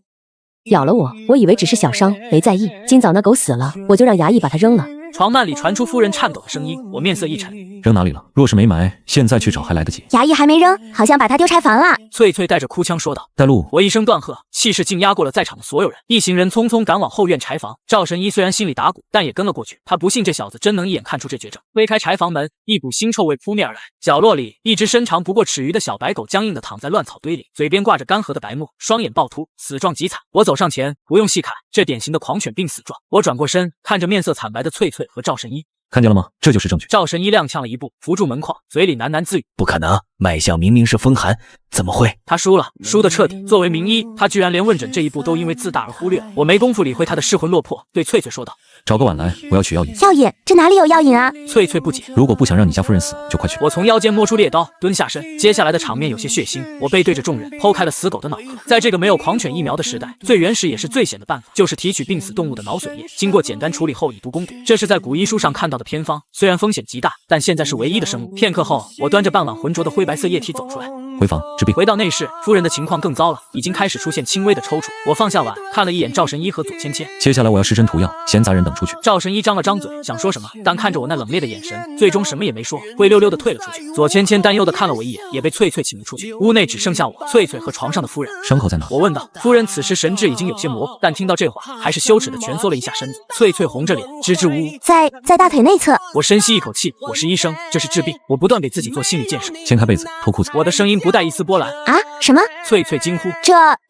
咬了我以为只是小伤，没在意。今早那狗死了，我就让衙役把它扔了。床幔里传出夫人颤抖的声音，我面色一沉。扔哪里了？若是没埋，现在去找还来得及。衙役还没扔，好像把它丢柴房了。翠翠带着哭腔说道。带路！我一声断喝，气势竟压过了在场的所有人。一行人匆匆赶往后院柴房。赵神医虽然心里打鼓，但也跟了过去。他不信这小子真能一眼看出这绝症。推开柴房门，一股腥臭味扑面而来。角落里，一只身长不过尺余的小白狗僵硬地躺在乱草堆里，嘴边挂着干涸的白沫，双眼暴突，死状极惨。我走上前，不用细看，这典型的狂犬病死状。我转过身，看着面色惨白的翠翠和赵神医。看见了吗？这就是证据。赵神医踉跄了一步，扶住门框，嘴里喃喃自语：“不可能，脉象明明是风寒，怎么会？”他输了，输得彻底。作为名医，他居然连问诊这一步都因为自大而忽略。我没工夫理会他的失魂落魄，对翠翠说道：“找个碗来，我要取药引。”药引？这哪里有药引啊？翠翠不解。如果不想让你家夫人死，就快去。我从腰间摸出猎刀，蹲下身。接下来的场面有些血腥，我背对着众人，剖开了死狗的脑壳。在这个没有狂犬疫苗的时代，最原始也是最险的办法，就是提取病死动物的脑髓液，经过简单处理后以毒攻毒。这是在古医书上看到的偏方，虽然风险极大，但现在是唯一的生路。片刻后，我端着半碗浑浊的灰白色液体走出来。回房治病。回到内室，夫人的情况更糟了，已经开始出现轻微的抽搐。我放下碗，看了一眼赵神医和左芊芊。接下来我要施针涂药，闲杂人等出去。赵神医张了张嘴，想说什么，但看着我那冷冽的眼神，最终什么也没说，灰溜溜的退了出去。左芊芊担忧的看了我一眼，也被翠翠请了出去。屋内只剩下我、翠翠和床上的夫人。伤口在哪？我问道。夫人此时神志已经有些模糊，但听到这话，还是羞耻的蜷缩了一下身子。翠翠红着脸，支支吾吾。在大腿内侧。我深吸一口气，我是医生，这是治病。我不断给自己做心理建设。掀开被子，脱裤子。我的声音不带一丝波澜。啊？什么？翠翠惊呼。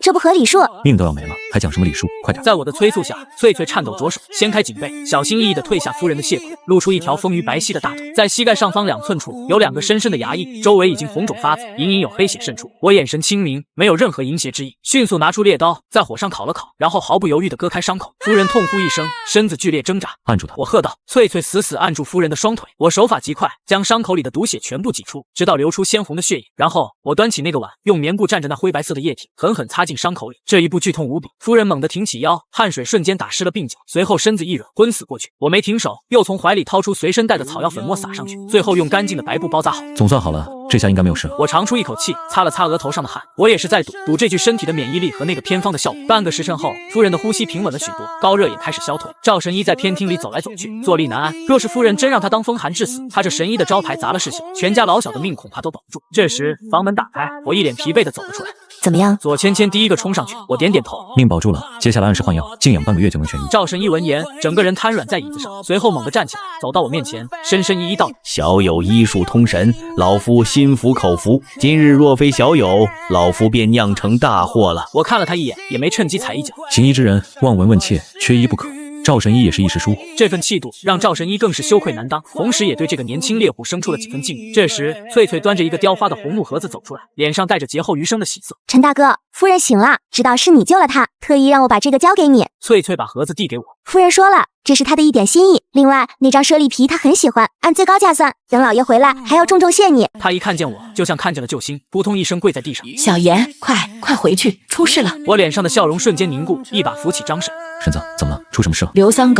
这不合礼数。命都要没了，还讲什么礼数？快点！在我的催促下，翠翠颤抖着手掀开颈背，小心翼翼地褪下夫人的亵裤，露出一条丰腴白皙的大腿。在膝盖上方2寸处有2个深深的牙印，周围已经红肿发紫，隐隐有黑血渗出。我眼神清明，没有任何淫邪之意，迅速拿出猎刀，在火上烤了烤，然后毫不犹豫地割开伤口。夫人痛呼一声，身子剧烈挣扎。按住他！我喝道。翠翠死死按住夫人的双腿，我手法极快，将伤口里的毒血全部挤出，直到流出鲜红的血液。然后我端起那个碗，用棉布蘸着那灰白色的液体，狠狠擦进伤口里。这一步剧痛无比，夫人猛地挺起腰，汗水瞬间打湿了鬓角，随后身子一软，昏死过去。我没停手，又从怀里掏出随身带的草药粉末撒上去，最后用干净的白布包扎好。总算好了，这下应该没有事了。我长出一口气，擦了擦额头上的汗。我也是在赌这具身体的免疫力和那个偏方的效果。半个时辰后，夫人的呼吸平稳了许多，高热也开始消退。赵神医在偏厅里走来走去，坐立难安。若是夫人真让他当风寒致死，他这神医的招牌砸了是小，全家老小的命恐怕都保不住。这时房门打开，我一脸疲惫地走了出来。怎么样？左芊芊第一个冲上去，我点点头，命保住了。接下来按时换药，静养半个月就能痊愈。赵神医闻言，整个人瘫软在椅子上，随后猛地站起来，走到我面前，深深一道：“小友医术通神，老夫心服口服。今日若非小友，老夫便酿成大祸了。”我看了他一眼，也没趁机踩一脚。行医之人，望闻问切，缺一不可。赵神医也是一时疏忽，这份气度让赵神医更是羞愧难当，同时也对这个年轻猎户生出了几分敬意。这时，翠翠端着一个雕花的红木盒子走出来，脸上带着劫后余生的喜色。陈大哥，夫人醒了，知道是你救了她，特意让我把这个交给你。翠翠把盒子递给我，夫人说了，这是她的一点心意。另外，那张猞猁皮她很喜欢，按最高价算，等老爷回来还要重重谢你。她一看见我，就像看见了救星，扑通一声跪在地上。小妍，快回去，出事了！我脸上的笑容瞬间凝固，一把扶起张婶。婶子，怎么了？出什么事了？刘三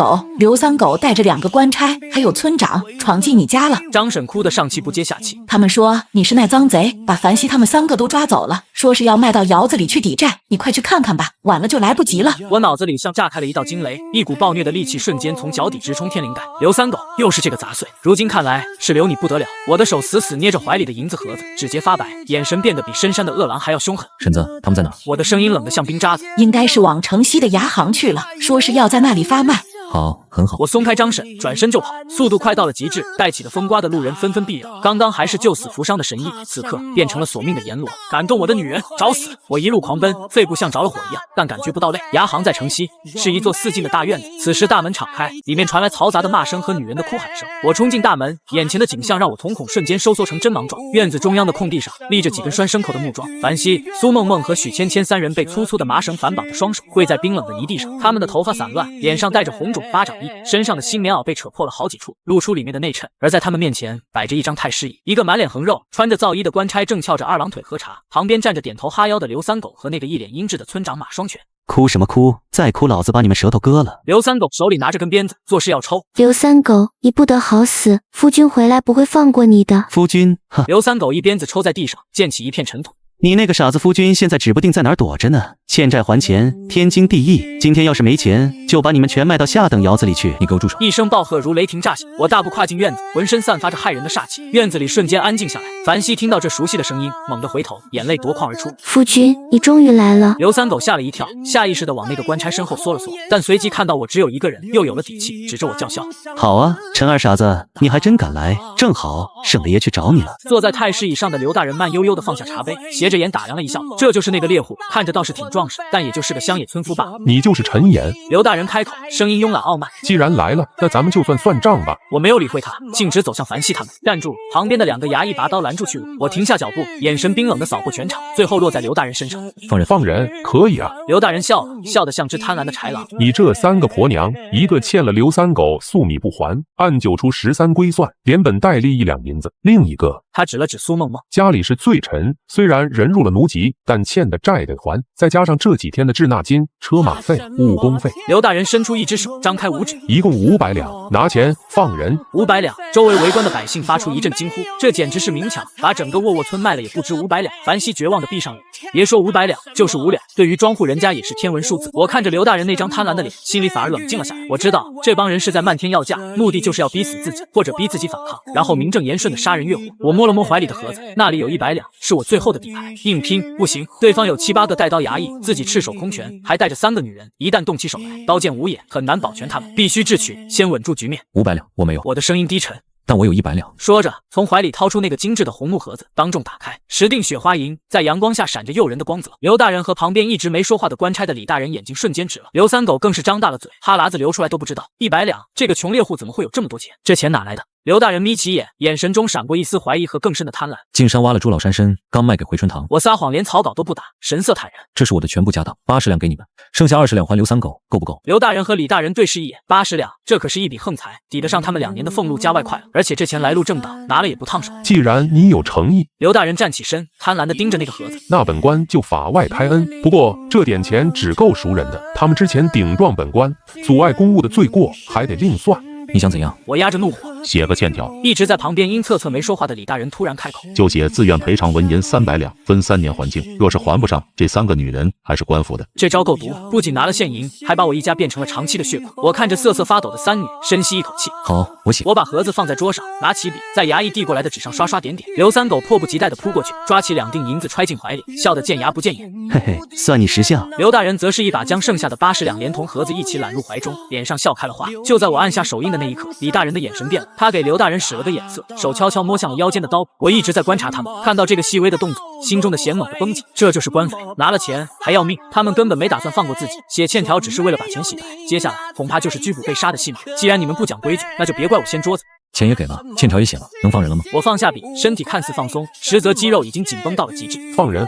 狗带着2个官差，还有村长闯进你家了。张婶哭得上气不接下气。他们说你是那脏贼，把樊熙他们3个都抓走了，说是要卖到窑子里去抵债。你快去看看吧，晚了就来不及了。我脑子里像炸开了一道惊雷，一股暴虐的戾气瞬间从脚底直冲天灵盖。刘三狗又是这个杂碎，如今看来是留你不得了。我的手死死捏着怀里的银子盒子，指节发白，眼神变得比深山的饿狼还要凶狠。婶子，他们在哪？我的声音冷得像冰渣子。应该是往城西的牙行去了，说是要在那里发卖。好，很好。我松开张婶，转身就跑，速度快到了极致，带起的风刮的路人纷纷避让。刚刚还是救死扶伤的神医，此刻变成了索命的阎罗。感动我的女人，找死！我一路狂奔，肺部像着了火一样，但感觉不到累。牙行在城西，是一座4进的大院子。此时大门敞开，里面传来嘈杂的骂声和女人的哭喊声。我冲进大门，眼前的景象让我瞳孔瞬间收缩成针芒状。院子中央的空地上立着几根拴牲口的木桩，樊熙、苏梦梦和许芊3人被粗粗的麻绳反绑着双手，跪在冰冷的泥地上，他们的头发散乱，脸上带着红肿发长印。衣，身上的新棉袄被扯破了好几处，露出里面的内衬。而在他们面前摆着一张太师椅，一个满脸横肉、穿着皂衣的官差正翘着二郎腿喝茶，旁边站着点头哈腰的刘三狗和那个一脸阴鸷的村长马双全。哭什么哭？再哭老子把你们舌头割了！刘三狗手里拿着根鞭子，作势要抽。刘三狗，你不得好死！夫君回来不会放过你的。夫君，哈！刘三狗一鞭子抽在地上，溅起一片尘土。你那个傻子夫君现在指不定在哪儿躲着呢，欠债还钱，天经地义。今天要是没钱，就把你们全卖到下等窑子里去。你给我住手！一声暴喝如雷霆炸响，我大步跨进院子，浑身散发着骇人的煞气。院子里瞬间安静下来。樊熙听到这熟悉的声音，猛地回头，眼泪夺眶而出。夫君，你终于来了！刘三狗吓了一跳，下意识地往那个官差身后缩了缩，但随即看到我只有一个人，又有了底气，指着我叫嚣：“好啊，陈二傻子，你还真敢来！正好省得爷去找你了。”坐在太师椅上的刘大人慢悠悠地放下茶杯，斜着眼打量了一下。这就是那个猎户，看着倒是挺壮实，但也就是个乡野村夫罢了。你就是陈岩。刘大人开口，声音慵懒傲慢。既然来了，那咱们就算账吧。我没有理会他，径直走向樊熙他们。站住！旁边的2个衙役拔刀拦住去路。我停下脚步，眼神冰冷地扫过全场，最后落在刘大人身上。放人，可以啊。刘大人笑了，笑得像只贪婪的豺狼。你这3个婆娘，一个欠了刘三狗粟米不还，按9出13归算，连本带利1两银子；另一个，他指了指苏梦梦，家里是罪臣，虽然人入了奴籍，但欠的债得还，再加上这几天的滞纳金、车马费、误工费。刘大人伸出一只手，张开5指，一共500两，拿钱放人。500两！周围围观的百姓发出一阵惊呼，这简直是明抢，把整个沃沃村卖了也不值500两。樊熙绝望地闭上眼睛，别说500两，就是5两，对于庄户人家也是天文数字。我看着刘大人那张贪婪的脸，心里反而冷静了下来。我知道这帮人是在漫天要价，目的就是要逼死自己，或者逼自己反抗，然后名正言顺地杀人越货。我摸了摸怀里的盒子，那里有100两，是我最后的底牌。硬拼不行，对方有7、8个带刀衙役，自己赤手空拳，还带着3个女人，一旦动起手来，刀剑无眼，很难保全他们，必须智取，先稳住局面。500两，我没有。我的声音低沉。但我有100两。说着，从怀里掏出那个精致的红木盒子，当众打开，石锭雪花银，在阳光下闪着诱人的光泽。刘大人和旁边一直没说话的官差的李大人眼睛瞬间直了，刘三狗更是张大了嘴，哈喇子流出来都不知道。100两，这个穷猎户怎么会有这么多钱？这钱哪来的？刘大人眯起眼，眼神中闪过一丝怀疑和更深的贪婪。进山挖了猪老山参，刚卖给回春堂。我撒谎，连草稿都不打，神色坦然。这是我的全部家当，80两给你们，剩下20两还刘三狗，够不够？刘大人和李大人对视一眼，80两，这可是一笔横财，抵得上他们2年的俸禄加外快了。而且这钱来路正当，拿了也不烫手。既然你有诚意，刘大人站起身，贪婪地盯着那个盒子。那本官就法外开恩。不过这点钱只够赎人的，他们之前顶撞本官，阻碍公务的罪过还得另算。你想怎样？我压着怒火，写个欠条。一直在旁边阴恻恻没说话的李大人突然开口，就写自愿赔偿纹银300两，分3年还清。若是还不上，这3个女人还是官府的。这招够毒，不仅拿了现银，还把我一家变成了长期的血库。我看着瑟瑟发抖的3女，深吸一口气。好，我写。我把盒子放在桌上，拿起笔，在衙役递过来的纸上刷刷点点。刘三狗迫不及待地扑过去，抓起2锭银子揣进怀里，笑得见牙不见眼。嘿嘿，算你识相。刘大人则是一把将剩下的80两连同盒子一起揽入怀中，脸上笑开了花。就在我按下手印的那一刻，李大人的眼神变了，他给刘大人使了个眼色，手悄悄摸向了腰间的刀。我一直在观察他们，看到这个细微的动作，心中的弦猛地绷紧。这就是官匪，拿了钱还要命，他们根本没打算放过自己。写欠条只是为了把钱洗白，接下来恐怕就是拘捕被杀的戏码。既然你们不讲规矩，那就别怪我掀桌子。钱也给了，欠条也写了，能放人了吗？我放下笔，身体看似放松，实则肌肉已经紧绷到了极致。放人？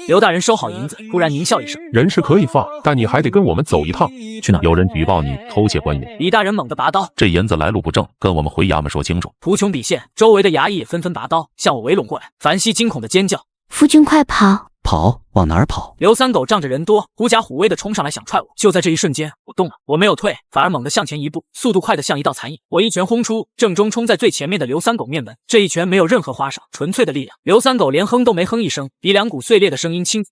刘大人收好银子，突然狞笑一声：“人是可以放，但你还得跟我们走一趟。去哪？有人举报你偷窃官银。”李大人猛地拔刀：“这银子来路不正，跟我们回衙门说清楚。”图穷匕现，周围的衙役也纷纷拔刀向我围拢过来。樊熙惊恐的尖叫：“夫君快跑！”跑？往哪儿跑？刘三狗仗着人多，狐假虎威的冲上来想踹我。就在这一瞬间，我动了，我没有退，反而猛地向前一步，速度快得像一道残影。我一拳轰出，正中冲在最前面的刘三狗面门。这一拳没有任何花哨，纯粹的力量。刘三狗连哼都没哼一声，鼻梁骨碎裂的声音轻，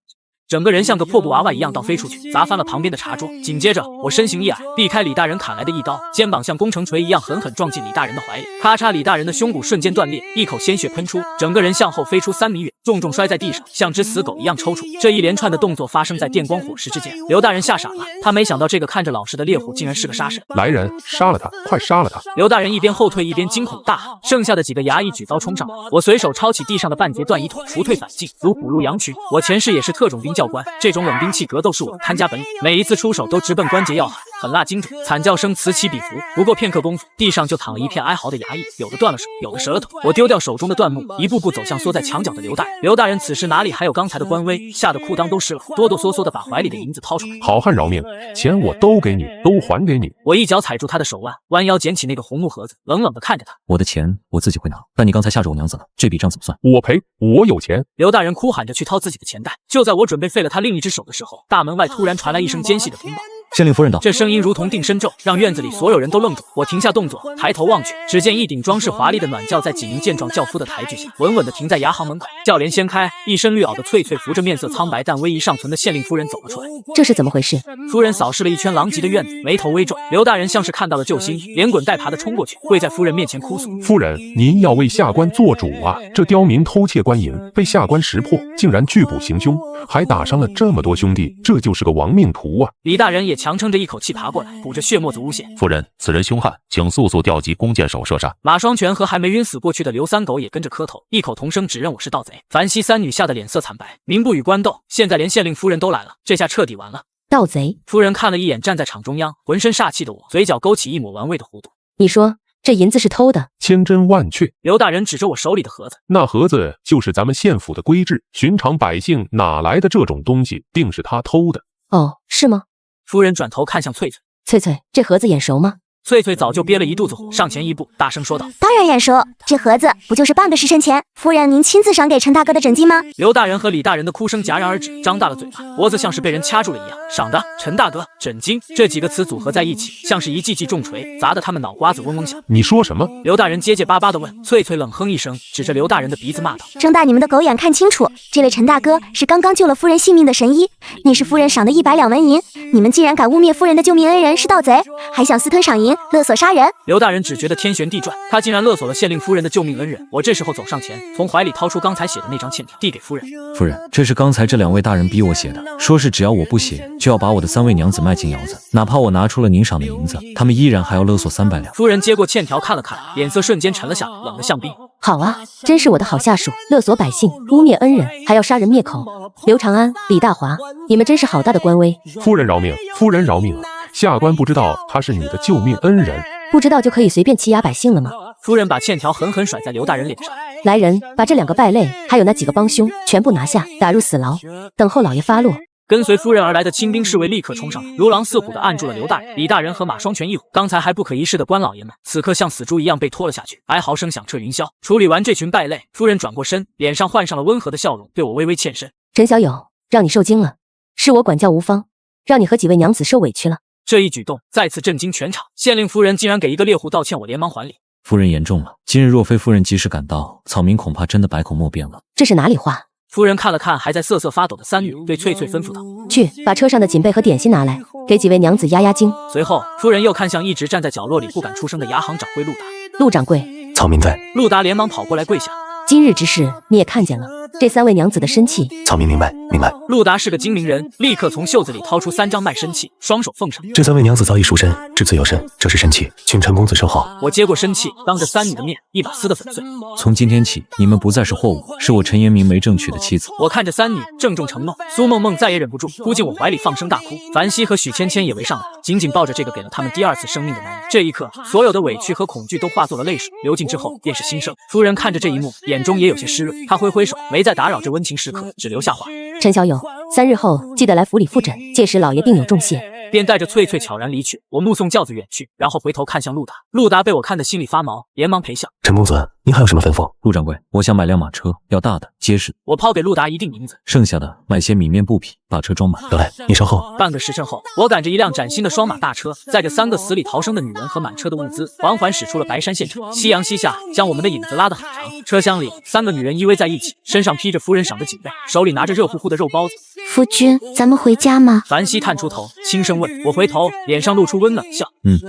整个人像个破布娃娃一样倒飞出去，砸翻了旁边的茶桌。紧接着，我身形一矮，避开李大人砍来的一刀，肩膀像工程锤一样狠狠撞进李大人的怀里。咔嚓，李大人的胸骨瞬间断裂，一口鲜血喷出，整个人向后飞出3米远，重重摔在地上，像只死狗一样抽搐。这一连串的动作发生在电光火石之间。刘大人吓傻了，他没想到这个看着老实的猎户竟然是个杀神。来人，杀了他，快杀了他！刘大人一边后退一边惊恐大喊。剩下的几个衙役举刀冲上，我随手抄起地上的半截断衣筒，除退反进，如虎入羊群。我前世也是特种兵教官，这种冷兵器格斗是我的看家本领，每一次出手都直奔关节要害。狠辣精准，惨叫声此起彼伏。不过片刻功夫，地上就躺了一片哀嚎的衙役，有的断了手，有的折了头。我丢掉手中的断木，一步步走向缩在墙角的刘大人。刘大人此时哪里还有刚才的官威，吓得裤裆都湿了，哆哆嗦嗦的把怀里的银子掏出来。好汉饶命，钱我都给你，都还给你。我一脚踩住他的手腕，弯腰捡起那个红木盒子，冷冷的看着他。我的钱我自己会拿，但你刚才吓着我娘子了，这笔账怎么算？我赔，我有钱。刘大人哭喊着去掏自己的钱袋，就在我准备废了他另一只手的时候，大门外突然传来一声尖细的通报。县令夫人到。这声音如同定身咒，让院子里所有人都愣住。我停下动作，抬头望去，只见一顶装饰华丽的暖轿在几名健壮轿夫的抬举下，稳稳地停在衙行门口。轿帘掀开，一身绿袄的翠翠扶着面色苍白但威仪尚存的县令夫人走了出来。这是怎么回事？夫人扫视了一圈狼藉的院子，眉头微皱。刘大人像是看到了救星，连滚带爬地冲过去，跪在夫人面前哭诉：夫人，您要为下官做主啊！这刁民偷窃官银，被下官识破，竟然拒捕行凶，还打伤了这么多兄弟，这就是个亡命徒啊！李大人也强撑着一口气爬过来，补着血沫子诬陷：夫人，此人凶悍，请速速调集弓箭手射杀。马双全和还没晕死过去的刘三狗也跟着磕头，异口同声指认我是盗贼。樊西三女吓得脸色惨白，民不与官斗，现在连县令夫人都来了，这下彻底完了。盗贼！夫人看了一眼站在场中央浑身煞气的我，嘴角勾起一抹玩味的弧度。你说这银子是偷的？千真万确。刘大人指着我手里的盒子，那盒子就是咱们县府的规制，寻常百姓哪来的这种东西，定是他偷的。哦，是吗？夫人转头看向翠翠，翠翠，这盒子眼熟吗？翠翠早就憋了一肚子火，上前一步，大声说道：当然眼熟，这盒子不就是半个时辰前夫人您亲自赏给陈大哥的枕巾吗？刘大人和李大人的哭声戛然而止，张大了嘴巴，脖子像是被人掐住了一样。赏的，陈大哥，枕巾，这几个词组合在一起，像是一记记重锤，砸得他们脑瓜子嗡嗡响。你说什么？刘大人结结巴巴地问。翠翠冷哼一声，指着刘大人的鼻子骂道：睁大你们的狗眼看清楚，这位陈大哥是刚刚救了夫人性命的神医，你是夫人赏的100两纹银，你们竟然敢污蔑夫人的救命恩人是盗贼，还想私吞赏银，勒索杀人。刘大人只觉得天旋地转，他竟然勒索了县令夫人的救命恩人。我这时候走上前，从怀里掏出刚才写的那张欠条，递给夫人。夫人，这是刚才这2位大人逼我写的，说是只要我不写，就要把我的3位娘子卖进窑子，哪怕我拿出了您赏的银子，他们依然还要勒索300两。夫人接过欠条看了看，脸色瞬间沉了下来，冷得像冰。好啊，真是我的好下属，勒索百姓，污蔑恩人，还要杀人灭口。刘长安、李大华，你们真是好大的官威。夫人饶命，夫人饶命啊！下官不知道他是你的救命恩人。不知道就可以随便欺压百姓了吗？夫人把欠条狠狠甩在刘大人脸上。来人，把这2个败类，还有那几个帮凶，全部拿下，打入死牢，等候老爷发落。跟随夫人而来的亲兵侍卫立刻冲上来，如狼似虎地按住了刘大人、李大人和马双全一伙。刚才还不可一世的官老爷们，此刻像死猪一样被拖了下去，哀嚎声响彻云霄。处理完这群败类，夫人转过身，脸上换上了温和的笑容，对我微微欠身。陈小友，让你受惊了，是我管教无方，让你和几位娘子受委屈了。这一举动再次震惊全场，县令夫人竟然给一个猎户道歉，我连忙还礼。夫人言重了，今日若非夫人及时赶到，草民恐怕真的百口莫辩了。这是哪里话？夫人看了看还在瑟瑟发抖的三女，对翠翠吩咐道：去把车上的锦被和点心拿来，给几位娘子压压惊。随后夫人又看向一直站在角落里不敢出声的牙行掌柜陆达。陆掌柜，草民在。陆达连忙跑过来跪下。今日之事你也看见了，这3位娘子的身契。草民明白，明白。陆达是个精明人，立刻从袖子里掏出3张卖身契，双手奉上。这3位娘子早已赎身，至此有身，这是身契，请陈公子收好。我接过身契，当着3女的面一把撕得粉碎。从今天起，你们不再是货物，是我陈延明没正娶的妻子。我看着3女郑重承诺，苏梦梦再也忍不住，扑进我怀里放声大哭。樊西和许芊芊也围上来，紧紧抱着这个给了他们第2次生命的男人。这一刻，所有的委屈和恐惧都化作了泪水，流尽之后便是心声。夫人看着这一幕，眼中也有些湿润。她挥挥手，没再打扰这温情时刻，只留下话：陈小友，3日后记得来府里复诊，届时老爷定有重谢。便带着翠翠悄然离去。我目送轿子远去，然后回头看向陆达。陆达被我看得心里发毛，连忙陪笑：陈公子，您还有什么吩咐？陆掌柜，我想买辆马车，要大的结实。我抛给陆达一锭银子，剩下的买些米面布匹，把车装满。得嘞，你稍后。半个时辰后，我赶着一辆崭新的双马大车，载着3个死里逃生的女人和满车的物资，缓缓驶出了白山县城。夕阳西下，将我们的影子拉得很长。车厢里，3个女人依偎在一起，身上披着夫人赏的锦被，手里拿着热乎乎的肉包子。夫君，咱们回家吗？樊西探出头，轻声问。我回头，脸上露出温暖的笑。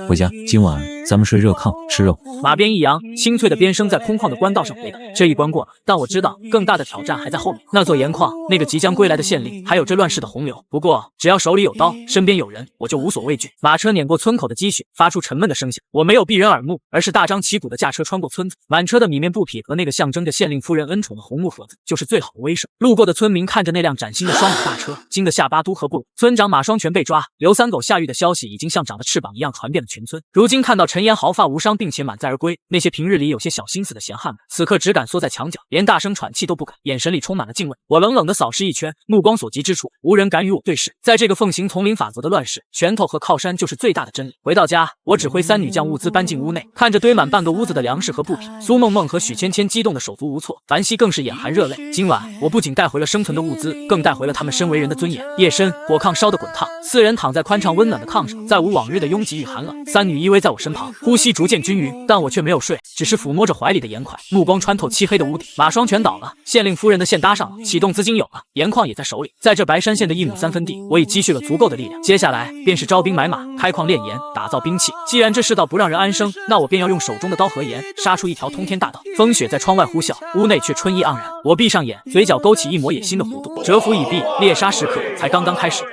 回家。今晚咱们睡热炕吃肉。马鞭一扬，清脆的鞭声在空旷的官道上回荡。这一关过了，但我知道更大的挑战还在后面。那座盐矿，那个即将归来的县令，还有这乱世的洪流。不过只要手里有刀，身边有人，我就无所畏惧。马车碾过村口的积雪，发出沉闷的声响。我没有避人耳目，而是大张旗鼓的驾车穿过村子。满车的米面布匹和那个象征着县令夫人恩宠的红木盒子，就是最好的威慑。路过的村民看着那辆崭新的双马大车，惊得下巴都合不拢。村长马双全被抓，刘三狗下狱的消息已经像长了翅膀一样传遍了全村。如今看到陈岩毫发无伤，并且满载而归，那些平日里有些小心思的闲汉们，此刻只敢缩在墙角，连大声喘气都不敢，眼神里充满了敬畏。我冷冷地扫视一圈，目光所及之处，无人敢与我对视。在这个奉行丛林法则的乱世，拳头和靠山就是最大的真理。回到家，我指挥三女将物资搬进屋内，看着堆满半个屋子的粮食和布匹，苏梦梦和许芊芊激动的手足无措，樊希更是眼含热泪。今晚我不仅带回了生存的物资，更带回了他们身为人的尊严。夜深，火炕烧得滚烫，四人躺在宽敞温暖的炕上，再无往日的拥挤与寒冷。三女依偎在我身旁，呼吸逐渐均匀，但我却没有睡，只是抚摸着怀里的盐块，目光穿透漆黑的屋顶。马双全倒了，县令夫人的线搭上了，启动资金有了，盐矿也在手里。在这白山县的1亩3分地，我已积蓄了足够的力量。接下来便是招兵买马，开矿炼盐，打造兵器。既然这世道不让人安生，那我便要用手中的刀和盐杀出一条通天大道。风雪在窗外呼啸，屋内却春意盎然。我闭上眼，嘴角勾起一抹野心的弧度。蛰伏已毕，猎杀时刻才刚刚开始。